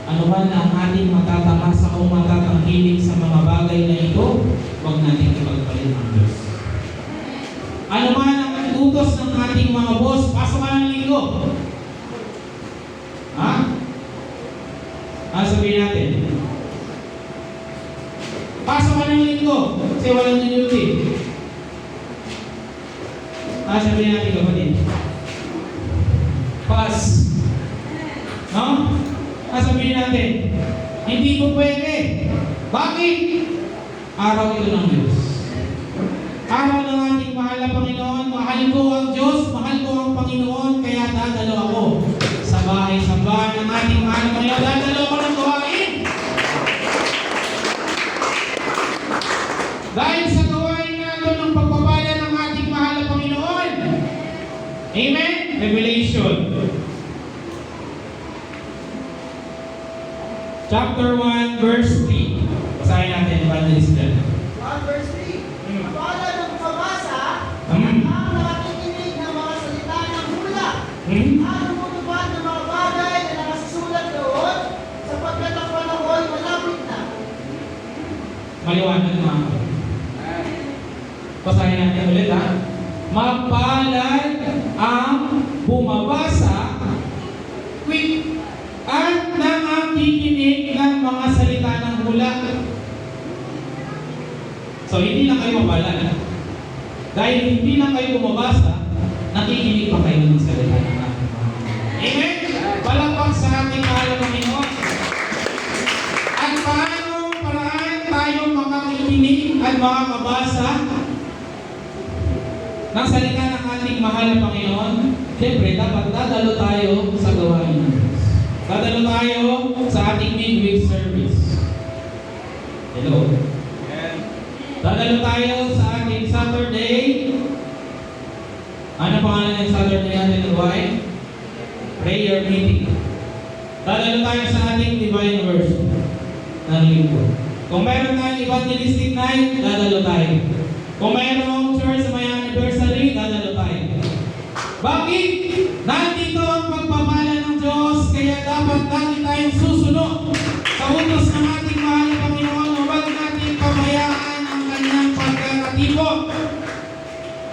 ano man ang ating matatamasa o matatangkilik sa mga bagay na ito, huwag natin ipagpalit ang Diyos. Ano man ang utos ng ating mga boss, pasok ka ng linggo. Sabihin natin. Pasok ka ng linggo, kasi walang duty. Sabihin natin kapatid. Pass. No? Sabihin natin, hindi ko pwede. Bakit? Araw ito ng Diyos. Araw ng ating mahal na Panginoon. Mahal ko ang Diyos, mahal ko ang Panginoon, kaya dadalo ako sa bahay-sambahan ng ating mahal na Panginoon. Dadalo ako ng gawain. Dahil sa gawain na ito ng pagpapala ng ating mahal na Panginoon. Amen? Revelation. Chapter 1, verse 3. Basahin natin, Evangelist Dan. 1 verse 3. Kapala ng pabasa, Hmm. ang nakikinig ng mga salita ng hula. Hmm? Ang tumutupad ng mga bagay na nakasusulat doon, sapagkat ang panahon malapit na. Maliwanag mga kapatid. Basahin natin ulit ha. Mapalad ang bumabasa at nangakikinig ng mga salita ng hula. So, hindi lang kayo mapalad. Dahil hindi lang kayo bumabasa, nakikinig pa kayo ng salita ng ating mga. Amen? Palakpak sa ating mahal na Panginoon. At paano paraan tayo makakikinig at makakabasa ng salita ng ating mahal na Panginoon? Siyempre, dapat dadalo tayo sa gawain ng Diyos. Dadalo tayo sa ating midweek service. Hello? Dadalo tayo sa ating Saturday. Ano pangalan ng Saturday natin ng gawain? Prayer meeting. Dadalo tayo sa ating divine worship ng linggo. Kung meron tayong evangelistic night, dadalo tayo. Kung mayroong church sa may anniversary, dadalo tayo. Bakit? Nandito ang pagpapala ng Diyos, kaya dapat lagi tayong susunod sa utos ng ating mahal na Panginoon. Huwag natin pabayaan ang kanyang pagkakatipon.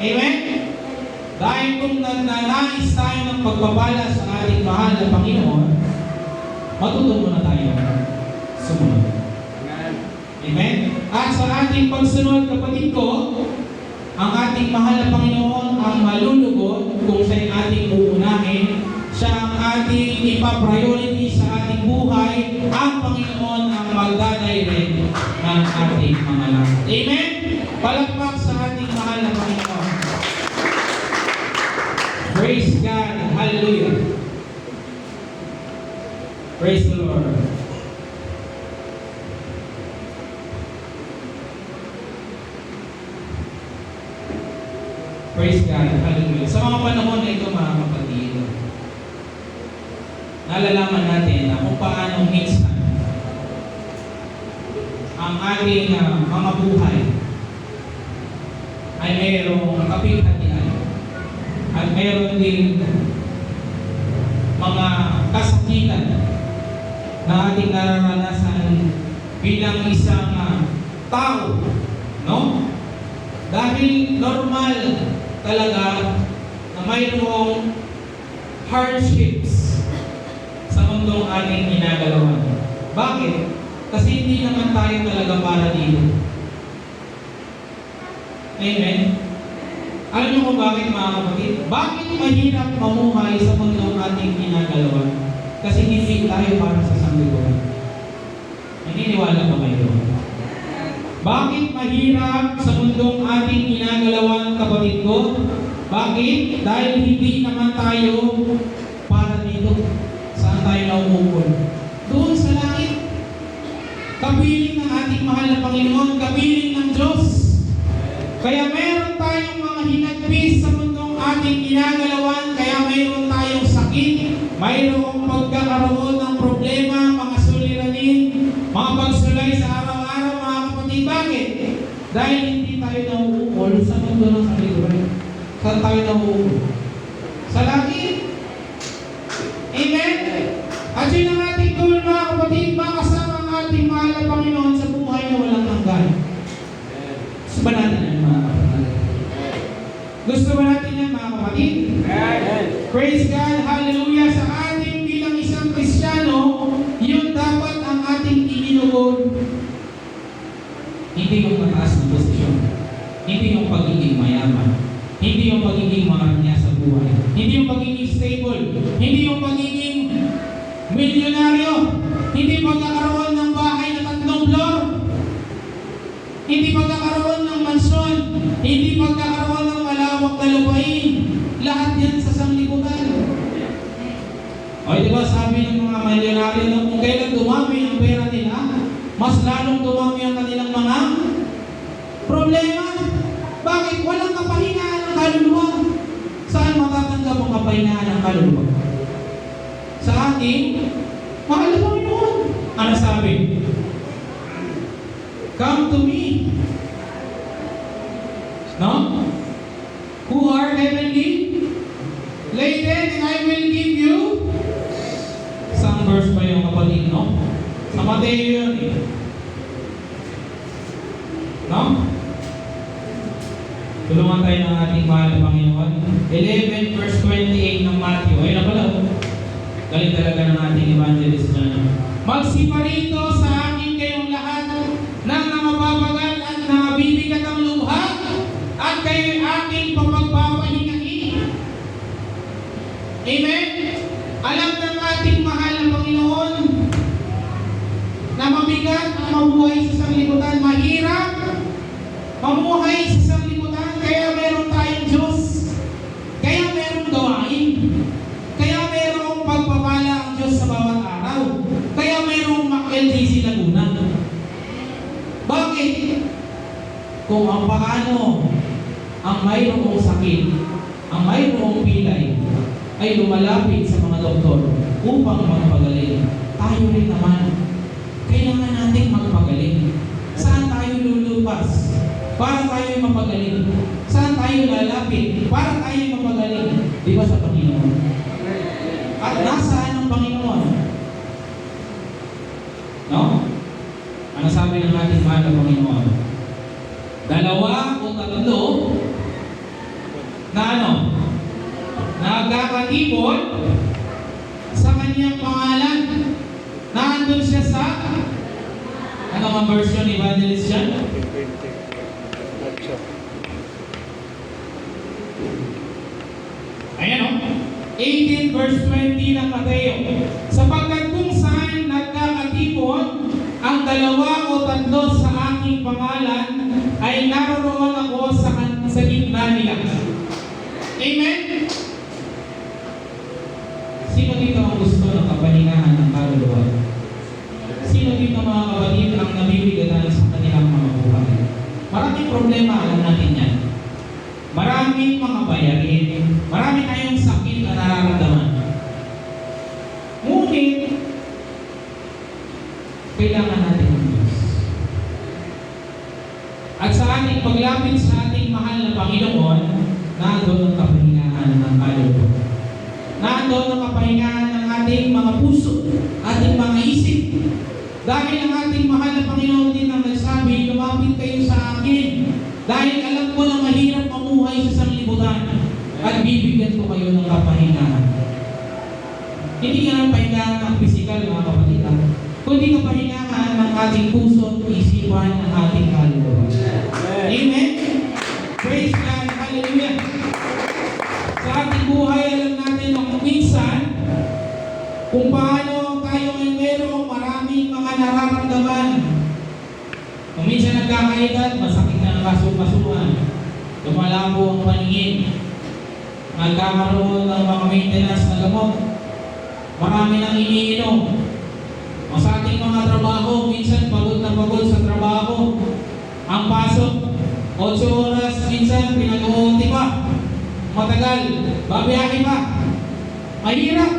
Amen? Dahil kung nananais tayo ng pagpapala sa ating mahal na Panginoon, matuto muna tayo sumunod. Amen? At sa ating pagsunod, kapatid ko, ang ating mahal na Panginoon ang malulugod kung siya'y ating uunahin. Siya ang ating ipapriority sa ating buhay. Ang Panginoon ang magdadirect ng ating mga lakad. Amen? Palakpak sa ating mahal na Panginoon. Praise God. Hallelujah. Praise the Lord. Praise God. Hallelujah. Sa mga panahon na ito, mga kapatid, nalalaman natin na kung paano minsan ang ating mga buhay mayroong kapighatian at mayroon din mga kasakitan na ating nararanasan bilang isang tao, no? Dahil normal talaga na mayroong hardships sa mundong ating ginagalawan. Bakit? Kasi hindi naman tayo talaga para dito. Amen? Alam niyo kung bakit, mga kapatid? Bakit mahirap mamuhay sa mundong ating ginagalawan? Kasi hindi tayo para sa sanglibutan. Naniniwala ba kayo? Bakit mahirap sa mundong ating ginagalawan, kapatid ko? Bakit? Dahil hindi naman tayo para dito. Saan tayo nauukol? Doon sa langit. Kapiling ng ating mahal na Panginoon, kapiling ng Diyos. Kaya meron tayong mga hinagpis sa mundong ating ginagalawan, kaya meron tayong sakit, mayroong pagkakaroon ng problema, mga suliranin, mga pagsulay sa araw-araw, mga kapatid. Bakit? Dahil hindi tayo nauukol sa mundo ng sanlibutan. Saan tayo nauukol? Sa langit. Amen? At yun ang ating goal, mga kapatid, makasama ang ating mahal na Panginoon sa buhay na walang hanggan. Gusto ba natin yan, mga kapatid? Gusto ba natin yan, mga kapatid? Praise God, hallelujah. Sa ating bilang isang Kristiyano, yun dapat ang ating ininugod. Hindi yung mataas na posisyon. Hindi yung pagiging mayaman. Hindi yung pagiging maranya sa buhay. Hindi yung pagiging stable. Hindi yung pagiging milyonaryo. Hindi pagkakaroon ng bahay na 3 floor. Hindi pagkakaroon ng mansyon. Hindi pagkakaroon ng malawak na lupain. Lahat yan sa sanglibutan. O diba sabi ng mga milyonaryo na kung kailan dumami ang pera nila, mas lalong dumami ang kanilang mga problema. Bakit? Walang kapahingaan ng kaluluwa. Saan matatanggap ang kapahingaan ng kaluluwa? Sa ating mahal na Panginoon. Ano sabi? Come to me. No? Who are heavenly? Laden, and I will give you. Isang verse pa yung kapatid, no? Sa Mateo yun eh. No? Tulungan tayo ng ating mahal na Panginoon. 11 verse 28 ng Matthew. Ayun na pala. Galing talaga ng ating evangelist na. Magsiparito sa akin kayong lahat ng namababagal at nabibigat ang lubha at kayo'y aking papagpapahingahin. Amen? Alam ng ating mahal na Panginoon na mabigat ang mabuhay sa sanglibutan. Mahirap mamuhay sa sanglibutan, kaya meron tayong Diyos. Kaya meron gawain. Kaya merong pagpapala ang Diyos sa bawat araw. Kaya merong LDC Laguna. Bakit? Kung ang paano ang mayroong sakit, ang mayroong pilay, ay lumalapit sa mga doktor upang magpagaling, tayo rin naman, kailangan natin magpagaling. Saan tayo lulupas? Para tayo mapagaling. Saan tayo lalapit? Para tayo mapagaling. Di ba sa Panginoon? At nasaan ang Panginoon? No? Ano sabi ng ating mahal na Panginoon? 2 o 3 na ano? Nagkakatipon sa kanyang pangalan. Nandun siya sa ano ang version ni Evangelist siya? Ayan o. 18 verse 20 ng Mateo. Sapagkat kung saan nagkakatipon ang 2 o 3 sa aking pangalan, ay naroroon ako sa gitna nila. Amen? Sino dito ang gusto ng kapahingahan ng kaluluwa? Sino dito mga kapatid ang nabibigatan sa kanilang mga buhay? Maraming problema, alam natin yan. Maraming mga bayarin. Marami tayong sakit na nararamdaman. Ngunit, kailangan natin ng Diyos. At sa ating paglapit sa ating mahal na Panginoon, nandoon ang kapahingahan ng kaluluwa. Nandoon ang kapahingahan ng ating mga puso, ating mga isip. Dahil ang ating mahal na Panginoon din ang nagsabi, lumapit kayo sa akin. Dahil alam ko na mahirap mamuhay sa sanlibutan at bibigyan ko kayo ng kapahingahan. Hindi nga ang pahingahan ng pisikal, mga kapatid, kundi kapahingahan ng ating puso at isipan ng ating kaluluwa. Amen? Praise God! Hallelujah! Sa ating buhay, alam natin na kung minsan, kung paano tayo ay merong maraming mga nararamdaman. Kung minsan nagkakaedad, masakit na ang kasukasuan. Lumalabo ang paningin. Nagkakaroon ng mga maintenance na gamot. Marami nang iniinom. O sa ating mga trabaho, minsan pagod na pagod sa trabaho. Ang pasok, 8 oras, minsan pinag-uunti pa. Matagal, babiyahe pa. Mahirap.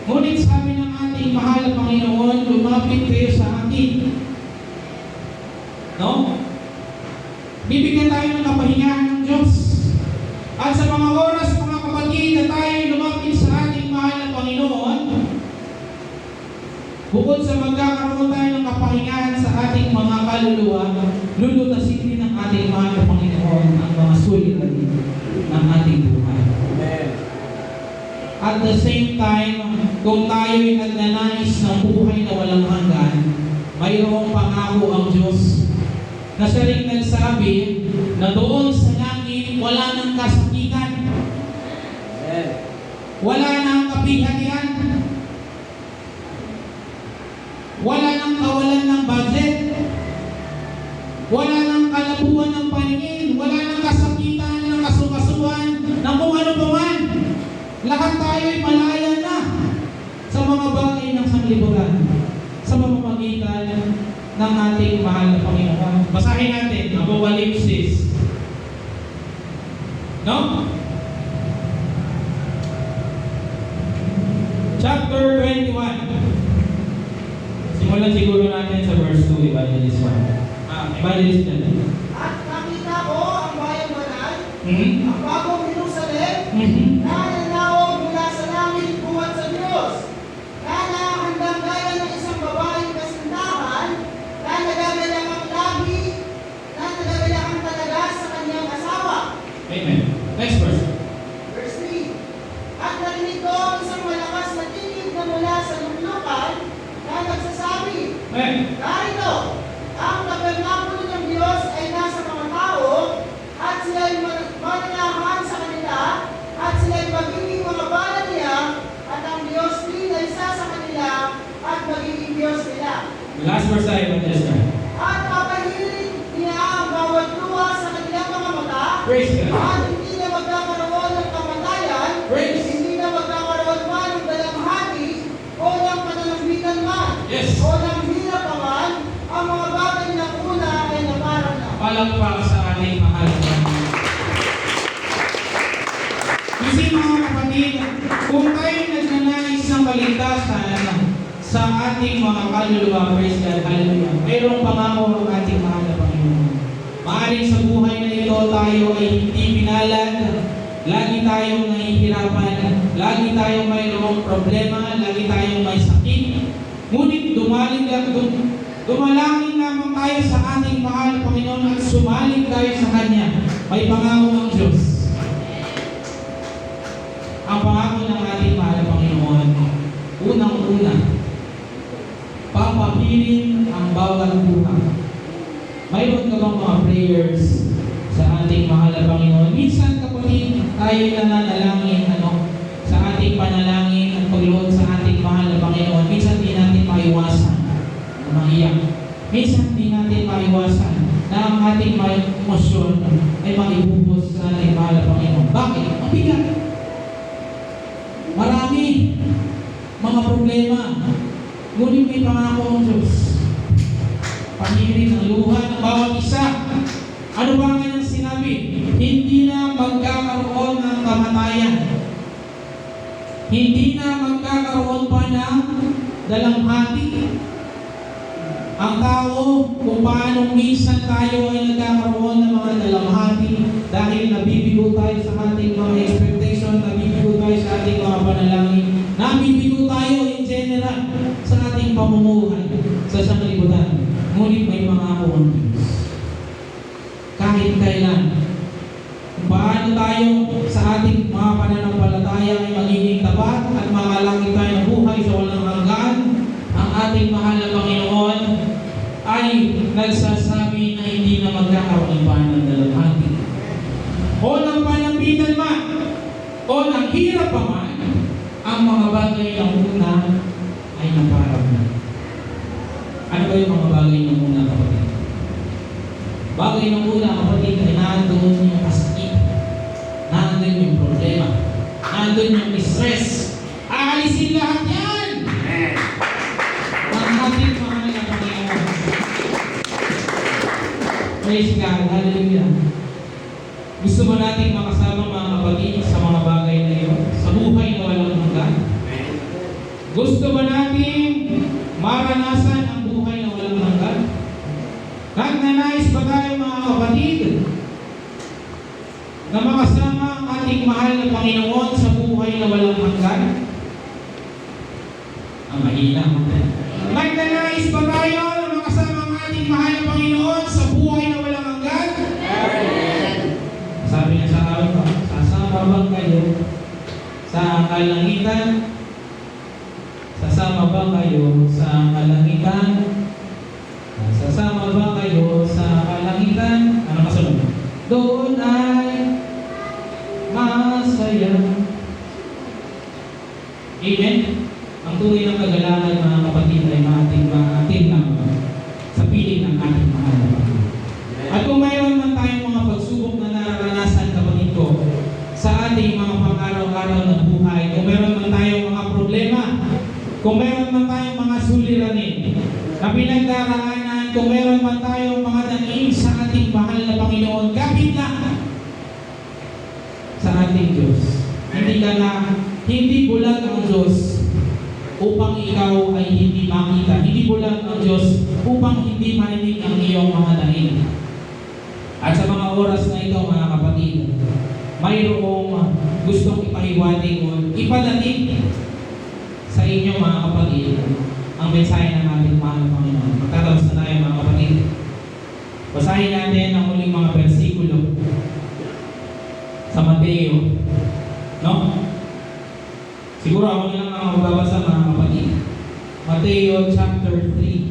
Ngunit sabi ng ating mahal na Panginoon, lumapit kayo sa akin. No? Bibigyan tayo ng kapahingahan ng Diyos. At sa mga oras, mga kapatid, na tayo lumapit sa ating mahal na Panginoon, bukod sa magkakaroon tayo ng kapahingahan sa ating mga kaluluwa, lulutasin din ng ating mahal na Panginoon ang mga suliranin ng ating buhay. Amen. At the same time, kung tayo'y nagnanais ng buhay na walang hanggan, mayroong pangako ang Diyos na siya rin nagsabi na doon sa langit wala nang kasakitan, Amen. wala nang kapihatian, wala nang kawalan ng budget, wala nang kalabuan ng paningin, wala nang kasakitan, ng kasukasuan, ng kung ano pa man. Lahat tayo ay malaya na sa mga bagay ng sanglibutan, sa pamamagitan ng ating mahal na Panginoon. Basahin natin, Apokalipsis. No? Chapter 21. Simulan siguro natin sa verse 2, Evangelist 1. Evangelist na. At nakita ko ang bayang banal, Hmm? ang bagong Jerusalem, Mhm. na nanawag mula sa langit buhat sa Diyos, na nakahandang gaya ng isang babaeng kasintahan, na nagagalakan talaga sa kanyang asawa. Amen. Next verse. Verse 3. At narinig ko ang isang malakas na tinig na mula sa luklukan na nagsasabi, Amen. narito, ang tabernakulo ng Diyos ay nasa mga tao, at sila'y mananahan sa kanila, at sila'y magiging mga bala niya, at ang Diyos din ay isa sa kanila, at magiging Diyos nila. Last verse tayo, Evangelist na. At papahirin niya ang bawat luha sa kanilang mga mata, Praise God. at hindi na magkakaroon ng kamatayan, Praise. hindi na magkakaroon man ng dalamhati, o ng pananambitan man, Yes. o ng hirap pa man, ang mga bagay na una ay naparang na. Palagpak sa ating mahal na Panginoon. Kasi mga kapatid, kung tayo nagnanais ng kaligtasan sa ating mga kaluluwa, praise God, hallelujah, mayroong pangako ang ating mahal na Panginoon. Maaaring sa buhay na ito tayo ay hindi pinalad, lagi tayong nahihirapan, lagi tayong mayroong problema, lagi tayong may sakit. Ngunit dumalangin lamang tayo sa ating mahal na Panginoon at sumaling tayo sa Kanya. May pangako ng Diyos. Ang pangako ng ating mahal na Panginoon, unang-una, papapirin ang bawat buhay. Mayroon ka bang mga prayers sa ating mahal na Panginoon? Minsan kapatid, tayo nananalangin sa ating panalangin at pagluhod sa ating mahal na Panginoon. Minsan di natin maiwasan na maiyak. Minsan di natin maiwasan na ang ating mga emosyon ay maibubos sa ating mahal na Panginoon. Bakit? Mabigat. Marami mga problema. Ngunit may pangako ang Diyos. Panirin ang luha ng bawat isa. Ano ba nga yung sinabi? Hindi na magkakaroon ng kamatayan. Hindi na magkakaroon pa ng dalamhati. Ang tao, kung paano minsan tayo ay nagkakaroon tayo sa ating mga pananampalataya ay magiging tapat at makalangit tayo ng buhay sa walang hanggan, ang ating mahal na Panginoon ay nagsasabi na hindi na magkakaroon pa ng dalamhati. O ng panambitan man, o ng hirap pa man, ang mga bagay ng una ay naparap na. Ano ba yung mga bagay ng una, kapatid? Bagay ng una, kapatid, ay nandun yung kasakit, nandun yung problema, nandun yung stress. Aalisin lahat yan! Ang ating mahal na Panginoon. Praise God, hallelujah. Gusto mo nating makasama mga kapatid sa mga bagay na iyon, sa buhay na walang hanggan? Gusto ba nating maranasan ang buhay na walang hanggan? Nagnanais ba tayo mga kapatid na makasama ang ating mahal na Panginoon sa buhay na walang hanggan? Ang mahina. Nagnanais ba tayo na makasama ang ating mahal na Panginoon sa buhay na walang hanggan? Sabi niya sa akin pa, sasama ba kayo sa kalangitan? Sasama ba kayo sa kalangitan? Sasama ba kayo sa kalangitan? Ano kasunod? Doon ay masaya. Amen? Ang tunay ng kagalakan, mga kapatid, ay maatin lang sa piling ng ating mahal na Panginoon. At kung mayroon man tayong mga pagsubok na nararanasan, kapatid ko, sa ating mga pang-araw-araw na buhay, kung mayroon man tayong mga problema, kung mayroon man tayong mga suliranin na pinagdaraanan, kung mayroon man tayong mga daing sa ating mahal na Panginoon, kapit na sa ating Diyos. Hindi bulag ang Diyos upang ikaw ay hindi makita. Hindi bulag ang Diyos upang hindi marinig ang iyong mga daing. At sa mga oras na ito, mga kapatid, mayroong gustong ipahiwatig o ipadating sa inyo, mga kapatid, ang mensahe ng ating mahal na Panginoon. Magtatapos na tayo, mga kapatid. Basahin natin ang muling mga bersikulo sa Mateo. No? Siguro ako na lang ang magbabasa, mga kapatid. Mateo chapter 3.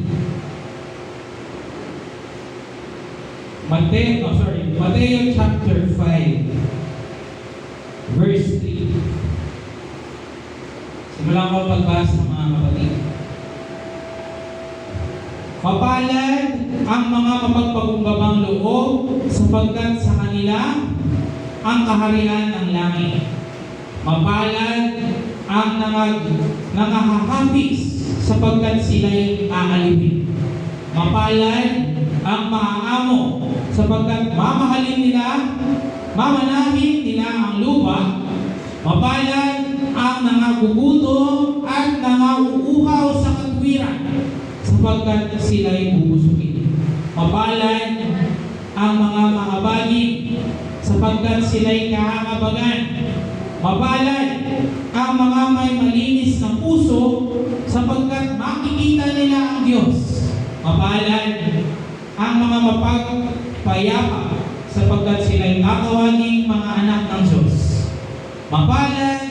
Mateo chapter 5, verse 3. Simulan ko pagbasa, mga kapatid. Mapalad ang mga mapagpakumbabang loob sapagkat sa kanila ang kaharian ng langit. Mapalad ang nangahahapis sapagkat sila'y aalipin. Mapalad ang maaamo sapagkat mamahalin nila, mamanahin nila ang lupa. Mapalad ang nangagugutom at nangauuhaw sa katwiran sapagkat sila'y bubusugin. Mapalad ang mga mahabagin sapagkat sila'y kahangabagan. Mapalad ang mga may malinis na puso sapagkat makikita nila ang Diyos. Mapalad ang mga mapagpayapa sapagkat sila'y tatawaging mga anak ng Diyos. Mapalad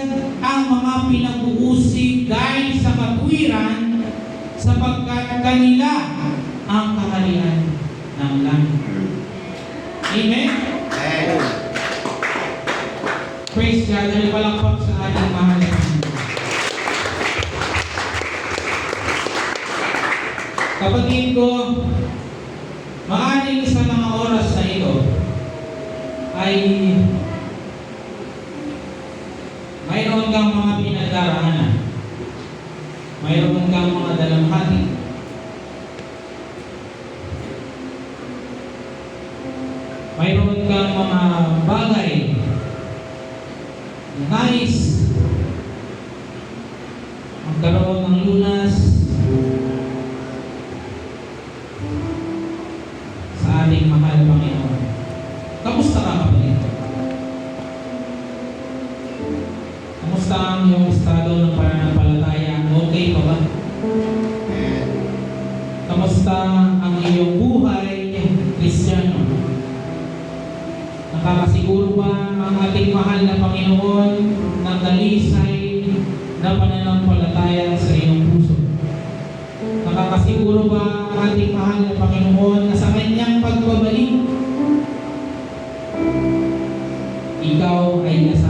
ang mga pinag-uusig dahil sa katwiran sapagkat kanila ang kaharian ng langit. Amen? Amen. Praise God. Dahil palakpak sa ating mahal na Panginoon. Kapatid ko, maaring sa mga oras na ito ay mayroon kang mga pinagdaraanan. Mayroon kang mga dalamhati. Mayroon kang mga bagay na nais magkaroon ng lunas sa ating mahal Panginoon. Kamusta ka, kapatid? Kamusta ang iyong estado ng pananampalataya? Okay pa ba? Kamusta ang iyong buhay Kristiyano? Nakakasiguro ba ang ating mahal na Panginoon ng dalisay na pananampalataya sa iyong puso? Nakakasiguro ba ang ating mahal na Panginoon na sa kanyang pagbabalik, ikaw ay nasa